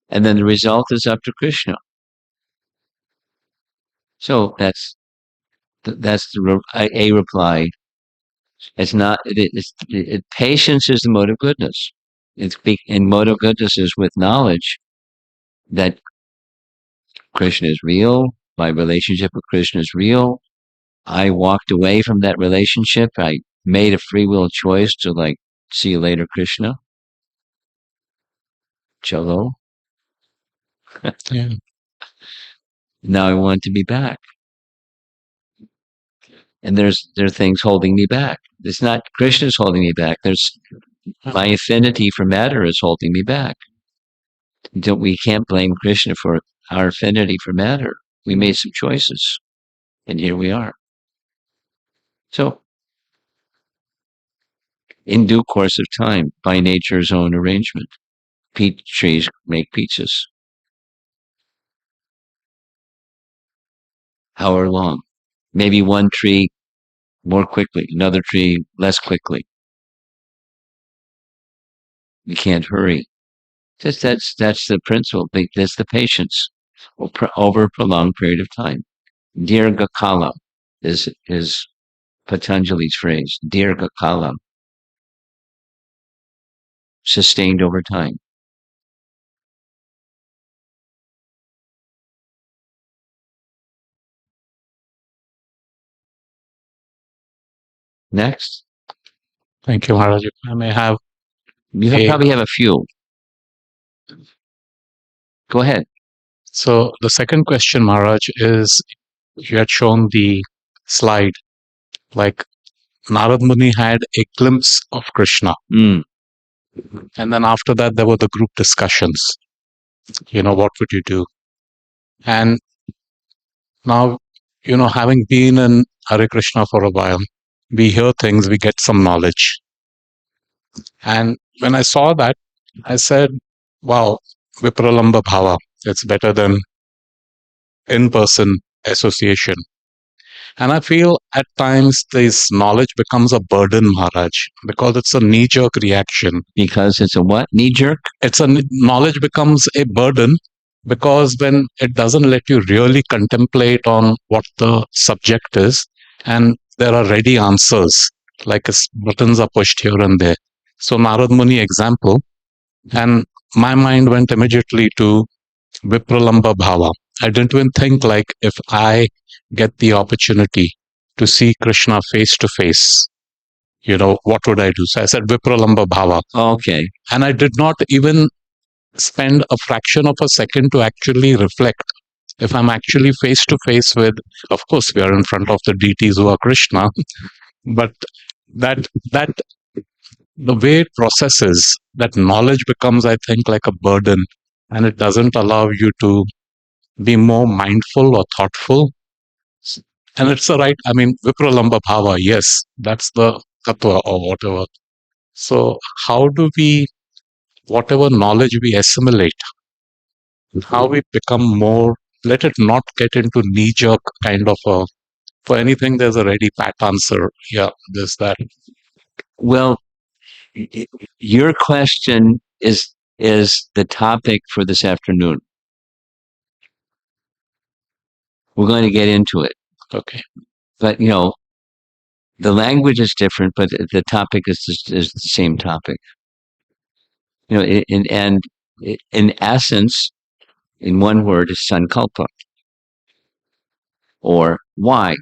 And then the result is up to Krishna. So that's a reply. It's not. Patience is the mode of goodness. And mode of goodness is with knowledge that Krishna is real. My relationship with Krishna is real. I walked away from that relationship. I made a free will choice to see you later, Krishna. Chalo. Yeah. Now I want to be back. And there are things holding me back. It's not Krishna's holding me back. There's my affinity for matter is holding me back. We can't blame Krishna for our affinity for matter. We made some choices, and here we are. So, in due course of time, by nature's own arrangement, peach trees make peaches. However long. Maybe one tree more quickly, another tree less quickly. You can't hurry. That's the principle. That's the patience over a prolonged period of time. Dirgha kala is Patanjali's phrase. Dirgha kala, sustained over time. Next, Thank you, Maharaj. If I may have probably have a few. Go ahead. So the second question, Maharaj, is you had shown the slide, like Narad Muni had a glimpse of Krishna. Mm. And then after that, there were the group discussions. What would you do? And now, having been in Hare Krishna for a while, we hear things, we get some knowledge. And when I saw that, I said, wow, Vipralamba Bhava, it's better than in-person association. And I feel at times this knowledge becomes a burden, Maharaj, because it's a knee-jerk reaction. Because it's a what? Knee-jerk? Knowledge becomes a burden because when it doesn't let you really contemplate on what the subject is, and there are ready answers, like buttons are pushed here and there. So Narad Muni example, and my mind went immediately to Vipralamba Bhava. I didn't even think like if I get the opportunity to see Krishna face to face, what would I do? So I said Vipralamba Bhava. Okay. And I did not even spend a fraction of a second to actually reflect. If I'm actually face to face with, of course, we are in front of the deities who are Krishna, but that the way it processes, that knowledge becomes, I think, like a burden, and it doesn't allow you to be more mindful or thoughtful. And it's the right, Vipralamba Bhava, yes, that's the tattva or whatever. So how do we, whatever knowledge we assimilate, how we become more, let it not get into knee-jerk kind of for anything, there's a ready pat answer. Yeah, there's that. Well, your question is the topic for this afternoon. We're going to get into it. Okay. But, the language is different, but the topic is the same topic. In essence, in one word, is sankalpa, or why.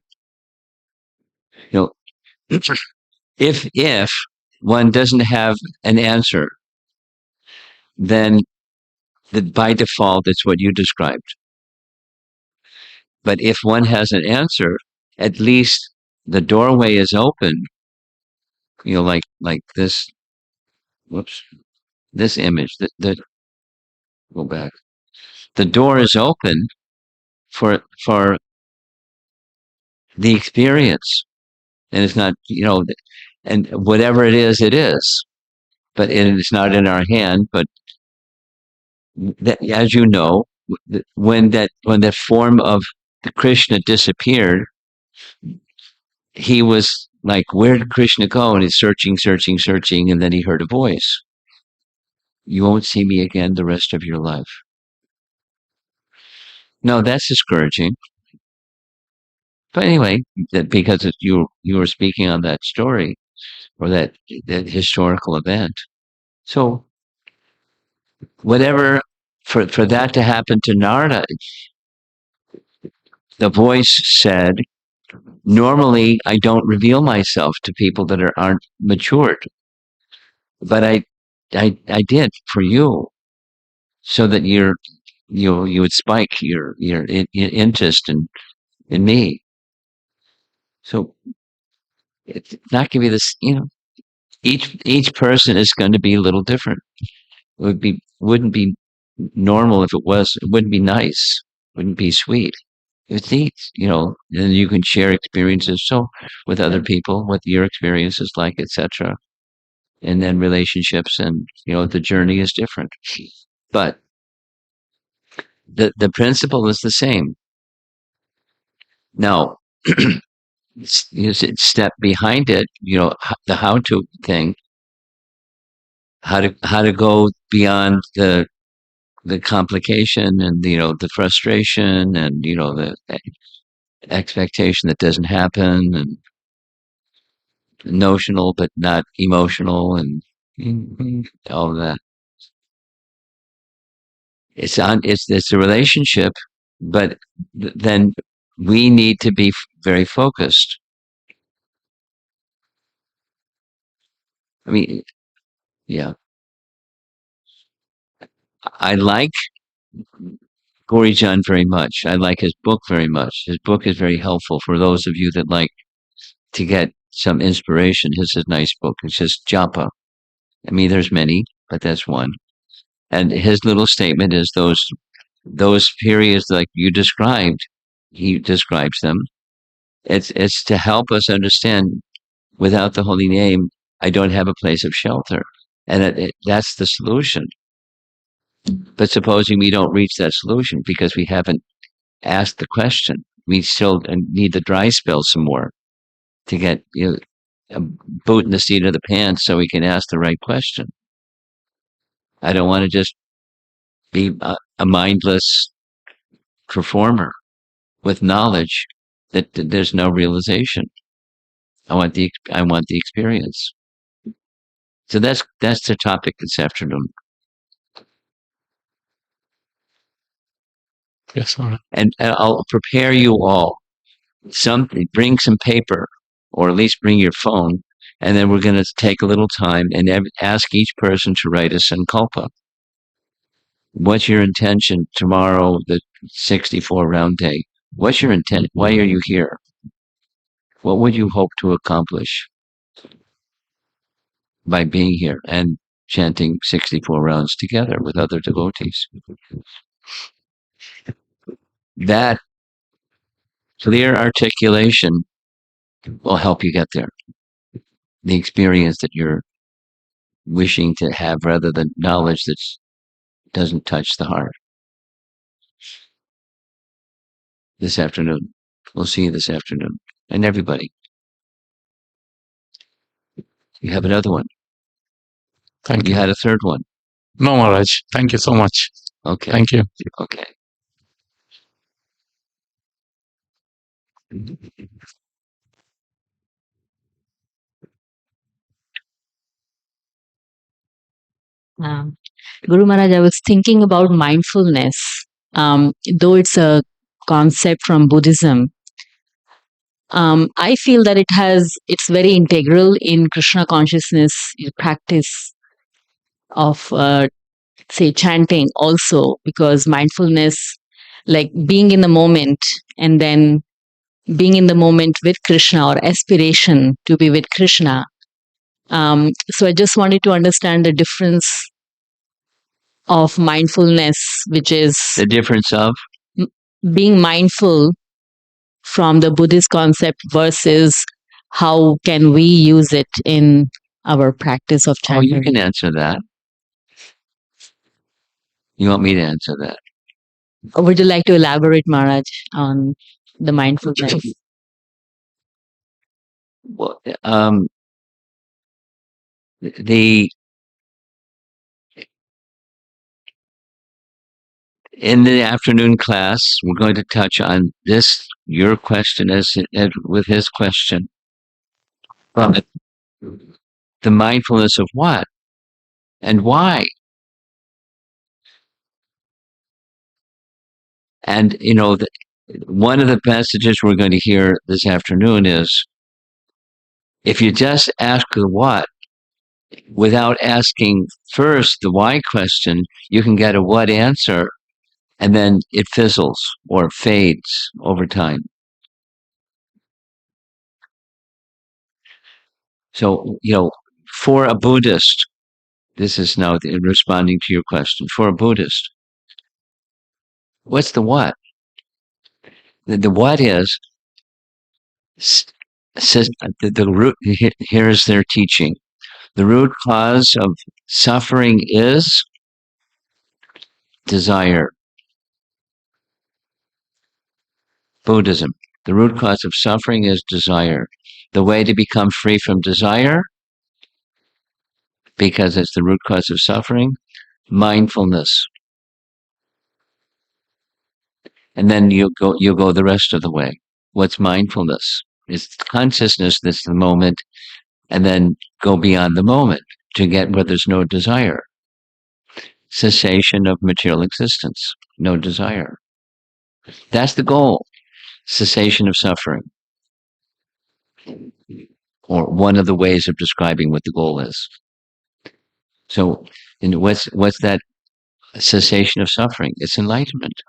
If one doesn't have an answer, then by default, it's what you described. But if one has an answer, at least the doorway is open. Like this. Whoops. This image. Go back. The door is open for the experience, and it's not and whatever it is, it is. But it's not in our hand. But as you know, when that form of Krishna disappeared, he was like, where did Krishna go? And he's searching, and then he heard a voice. You won't see me again the rest of your life. No, that's discouraging. But anyway, because you were speaking on that story or that historical event. So whatever, for that to happen to Narada, the voice said, normally I don't reveal myself to people that aren't matured, but I did for you, so that you would spike your interest in me. So it's not going to be this, each person is going to be a little different. Wouldn't be normal if it was. It wouldn't be nice. Wouldn't be sweet. It's neat, and you can share experiences with other people, what your experience is like, etc. And then relationships, and the journey is different, but the principle is the same. Now, step behind it, the how to thing, how to go beyond the complication, and the frustration, and the expectation that doesn't happen, and notional but not emotional, and all of that. It's a relationship, but then we need to be very focused. I mean, yeah, I like Gorijan very much. I like his book very much. His book is very helpful for those of you that like to get some inspiration. His is a nice book. It's just Japa. I mean, there's many, but that's one. And his little statement is those periods like you described. He describes them. It's to help us understand. Without the holy name, I don't have a place of shelter, and that's the solution. But supposing we don't reach that solution because we haven't asked the question, we still need the dry spell some more to get a boot in the seat of the pants so we can ask the right question. I don't want to just be a mindless performer with knowledge that there's no realization. I want the experience. So that's the topic this afternoon. Yes, all right. And I'll prepare you all. Bring some paper, or at least bring your phone, and then we're going to take a little time and ask each person to write a sankalpa. What's your intention tomorrow, the 64 round day? What's your intent? Why are you here? What would you hope to accomplish by being here and chanting 64 rounds together with other devotees? That clear articulation will help you get there. The experience that you're wishing to have, rather than knowledge that doesn't touch the heart. This afternoon. We'll see you this afternoon. And everybody. You have another one. Thank You you. had a third one. No, Maharaj. Thank you so much. Okay. Thank you. Okay. Um, Guru Maharaj, I was thinking about mindfulness. Though it's a concept from Buddhism, I feel that it's very integral in Krishna consciousness practice of, say, chanting also, because mindfulness, like being in the moment and then being in the moment with Krishna, or aspiration to be with Krishna. So I just wanted to understand the difference of mindfulness, which is the difference of being mindful from the Buddhist concept versus how can we use it in our practice of chanting. you can answer that. You want me to answer that? Or would you like to elaborate, Maharaj, on the mindfulness? Well, in the afternoon class, we're going to touch on your question as with his question. But the mindfulness of what and why? And, one of the passages we're going to hear this afternoon is, if you just ask the what without asking first the why question, you can get a what answer, and then it fizzles or fades over time. So, for a Buddhist, this is now responding to your question. For a Buddhist, what's the what? The what is the root. Here is their teaching. The root cause of suffering is desire. Buddhism. The root cause of suffering is desire. The way to become free from desire, because it's the root cause of suffering, mindfulness. And then you go the rest of the way. What's mindfulness? It's consciousness that's the moment, and then go beyond the moment to get where there's no desire. Cessation of material existence, no desire. That's the goal. Cessation of suffering. Or one of the ways of describing what the goal is. So, what's that cessation of suffering? It's enlightenment.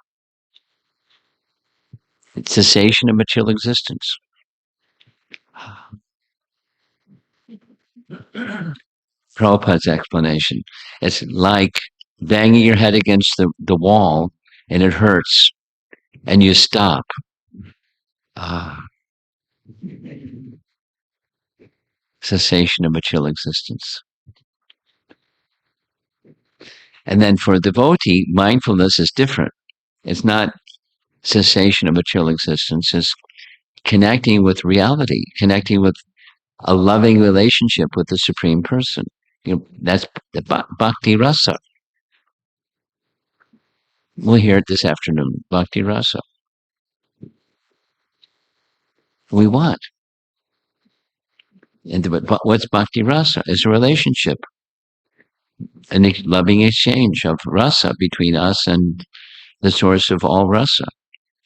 It's cessation of material existence. Prabhupada's explanation. It's like banging your head against the wall and it hurts and you stop. Cessation of material existence. And then for a devotee, mindfulness is different. It's not cessation of material existence. It's connecting with reality, connecting with a loving relationship with the Supreme Person. That's the bhakti rasa. We'll hear it this afternoon. Bhakti rasa. We want. And what's bhakti rasa? It's a relationship, a loving exchange of rasa between us and the source of all rasa,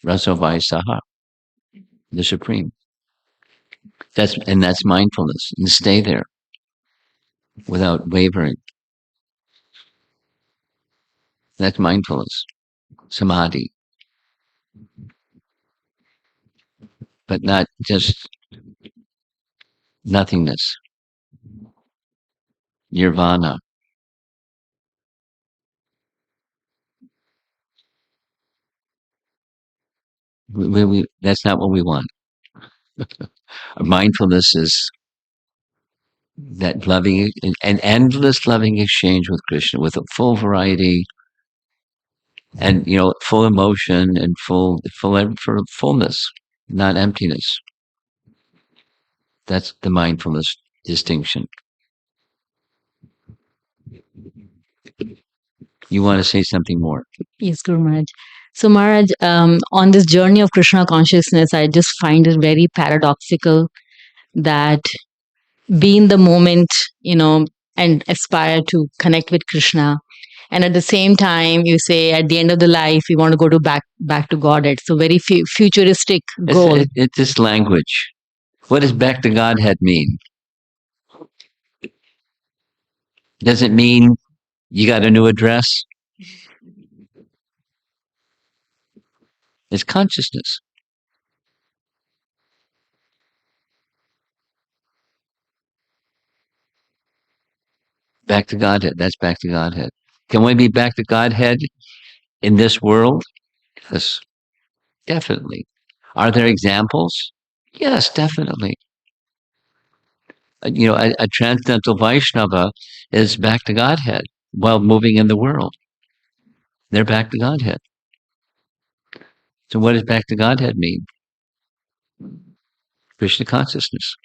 rasa vaisaha, the Supreme. That's mindfulness. And stay there without wavering. That's mindfulness, samadhi, but not just nothingness, nirvana. That's not what we want. Mindfulness is that loving, an endless loving exchange with Krishna, with a full variety, and full emotion and fullness, not emptiness. That's the mindfulness distinction. You want to say something more? Yes, Guru Maharaj. So Maharaj, on this journey of Krishna consciousness, I just find it very paradoxical that be in the moment, and aspire to connect with Krishna. And at the same time, you say at the end of the life, you want to go to back to Godhead. So very futuristic goal. It's this language. What does back to Godhead mean? Does it mean you got a new address? It's consciousness. Back to Godhead. That's back to Godhead. Can we be back to Godhead in this world? Yes, definitely. Are there examples? Yes, definitely. A transcendental Vaishnava is back to Godhead while moving in the world. They're back to Godhead. So what does back to Godhead mean? Krishna consciousness.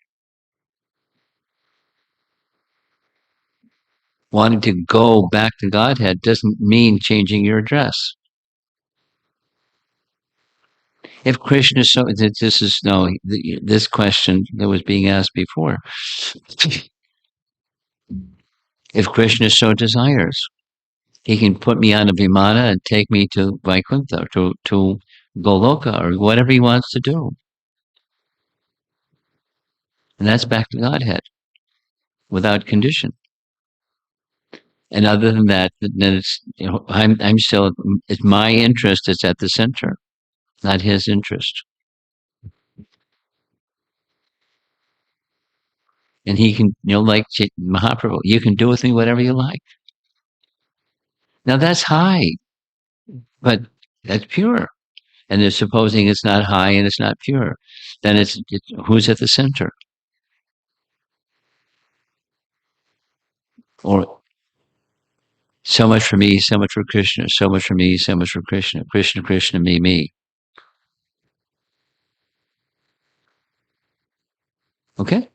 Wanting to go back to Godhead doesn't mean changing your address. If Krishna is so, this question that was being asked before. If Krishna so desires, he can put me on a vimana and take me to Vaikuntha, to Goloka, or whatever he wants to do. And that's back to Godhead, without condition. And other than that, then it's, I'm still, it's my interest that's at the center, not his interest. And he can, like Mahaprabhu, you can do with me whatever you like. Now that's high, but that's pure. and they're supposing it's not high and it's not pure. Then it's who's at the center? Or so much for me, so much for Krishna, so much for me, so much for Krishna, Krishna, Krishna, me, me. Okay?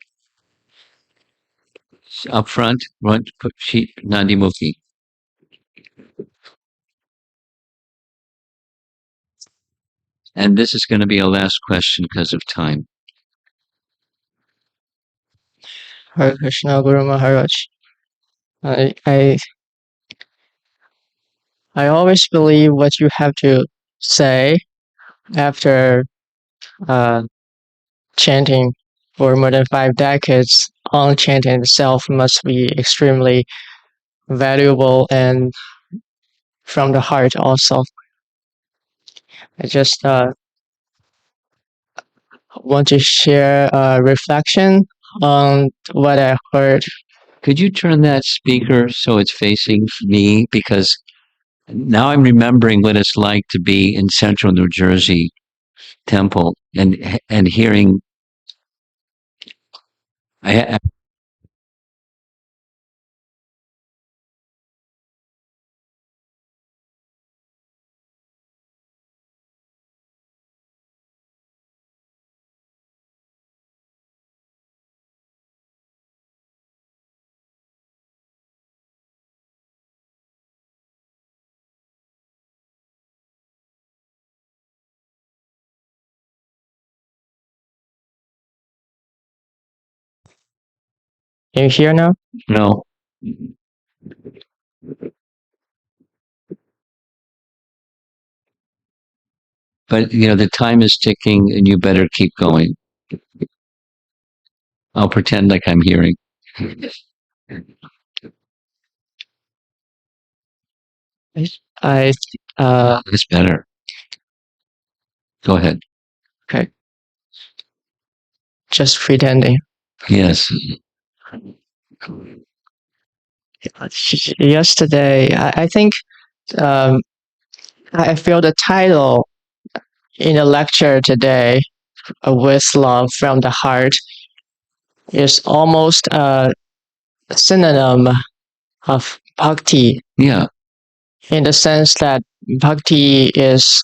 Up front, put sheep, Nandi Mukhi. And this is going to be a last question because of time. Hare Krishna, Guru Maharaj. I always believe what you have to say after chanting for more than 5 decades on chanting itself must be extremely valuable and from the heart also. I just want to share a reflection on what I heard. Could you turn that speaker so it's facing me? Because now I'm remembering what it's like to be in central New Jersey temple and hearing. Can you hear now? No. But the time is ticking, and you better keep going. I'll pretend like I'm hearing. It's better. Go ahead. Okay. Just pretending. Yes. Yesterday, I think I feel the title in the lecture today, With Love from the Heart, is almost a synonym of bhakti. Yeah. In the sense that bhakti is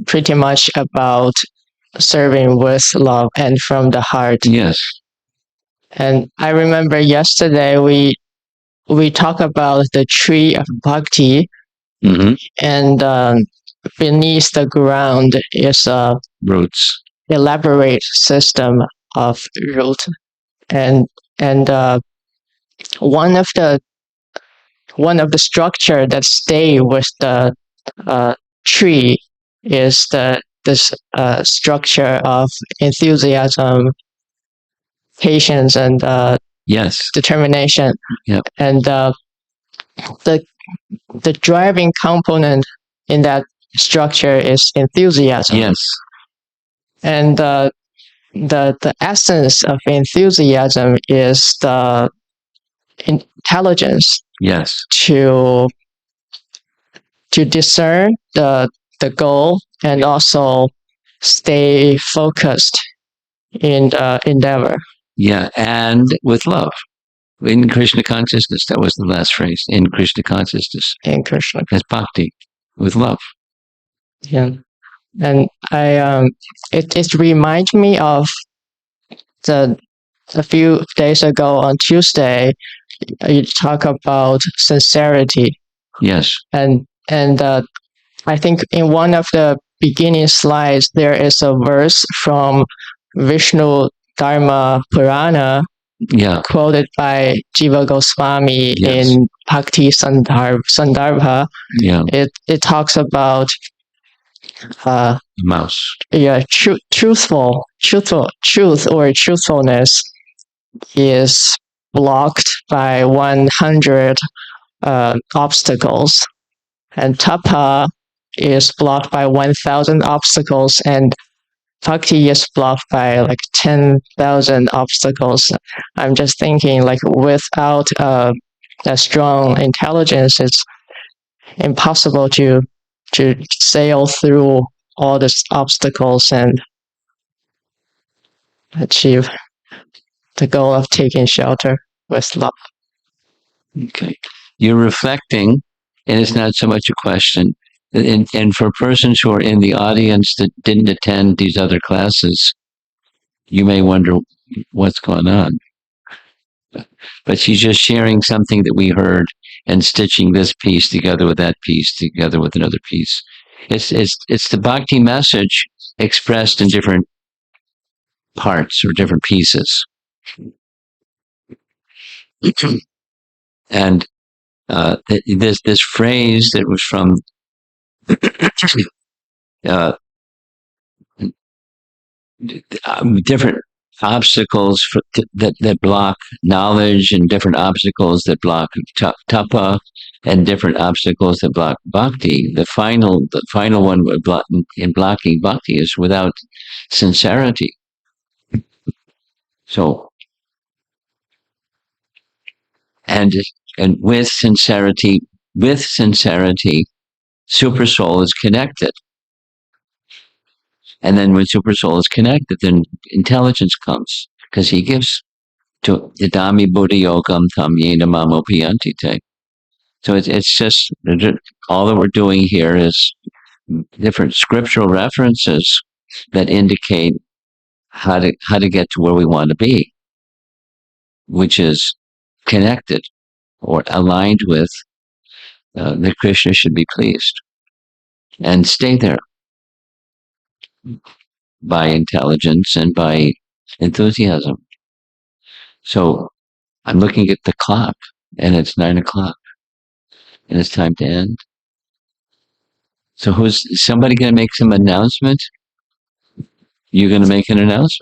pretty much about serving with love and from the heart. Yes. And I remember yesterday we talked about the tree of bhakti, and beneath the ground is a roots, elaborate system of root, and one of the structure that stay with the tree is this structure of enthusiasm, patience, and yes, determination. Yep. And the driving component in that structure is enthusiasm. Yes. And the essence of enthusiasm is the intelligence. Yes. To discern the goal and also stay focused in the endeavor. Yeah, and with love. In Krishna consciousness, that was the last phrase. In Krishna consciousness. In Krishna. That's bhakti, with love. Yeah. And it reminds me of a few days ago on Tuesday, you talk about sincerity. Yes. And I think in one of the beginning slides, there is a verse from Vishnu Dharma Purana, quoted by Jiva Goswami in Bhakti Sandarbha. Yeah. It talks about mouse. Yeah, truth or truthfulness is blocked by 100 obstacles, and tapa is blocked by 1,000 obstacles, and bhakti is blocked by like 10,000 obstacles. I'm just thinking, like, without a strong intelligence, it's impossible to sail through all these obstacles and achieve the goal of taking shelter with love. Okay. You're reflecting, and it's not so much a question. And for persons who are in the audience that didn't attend these other classes, you may wonder what's going on. But she's just sharing something that we heard and stitching this piece together with that piece together with another piece. It's the bhakti message expressed in different parts or different pieces. And this phrase that was from different obstacles that block knowledge, and different obstacles that block tapa, and different obstacles that block bhakti. The final one in blocking bhakti is without sincerity. So, and with sincerity, super soul is connected. And then when super soul is connected, then intelligence comes, because he gives to idami buddhi yogam tam yena mamopiyanti te. So it's just all that we're doing here is different scriptural references that indicate how to get to where we want to be, which is connected or aligned with that Krishna should be pleased, and stay there by intelligence and by enthusiasm. So I'm looking at the clock, and it's 9:00, and it's time to end. So somebody going to make some announcement? You're going to make an announcement.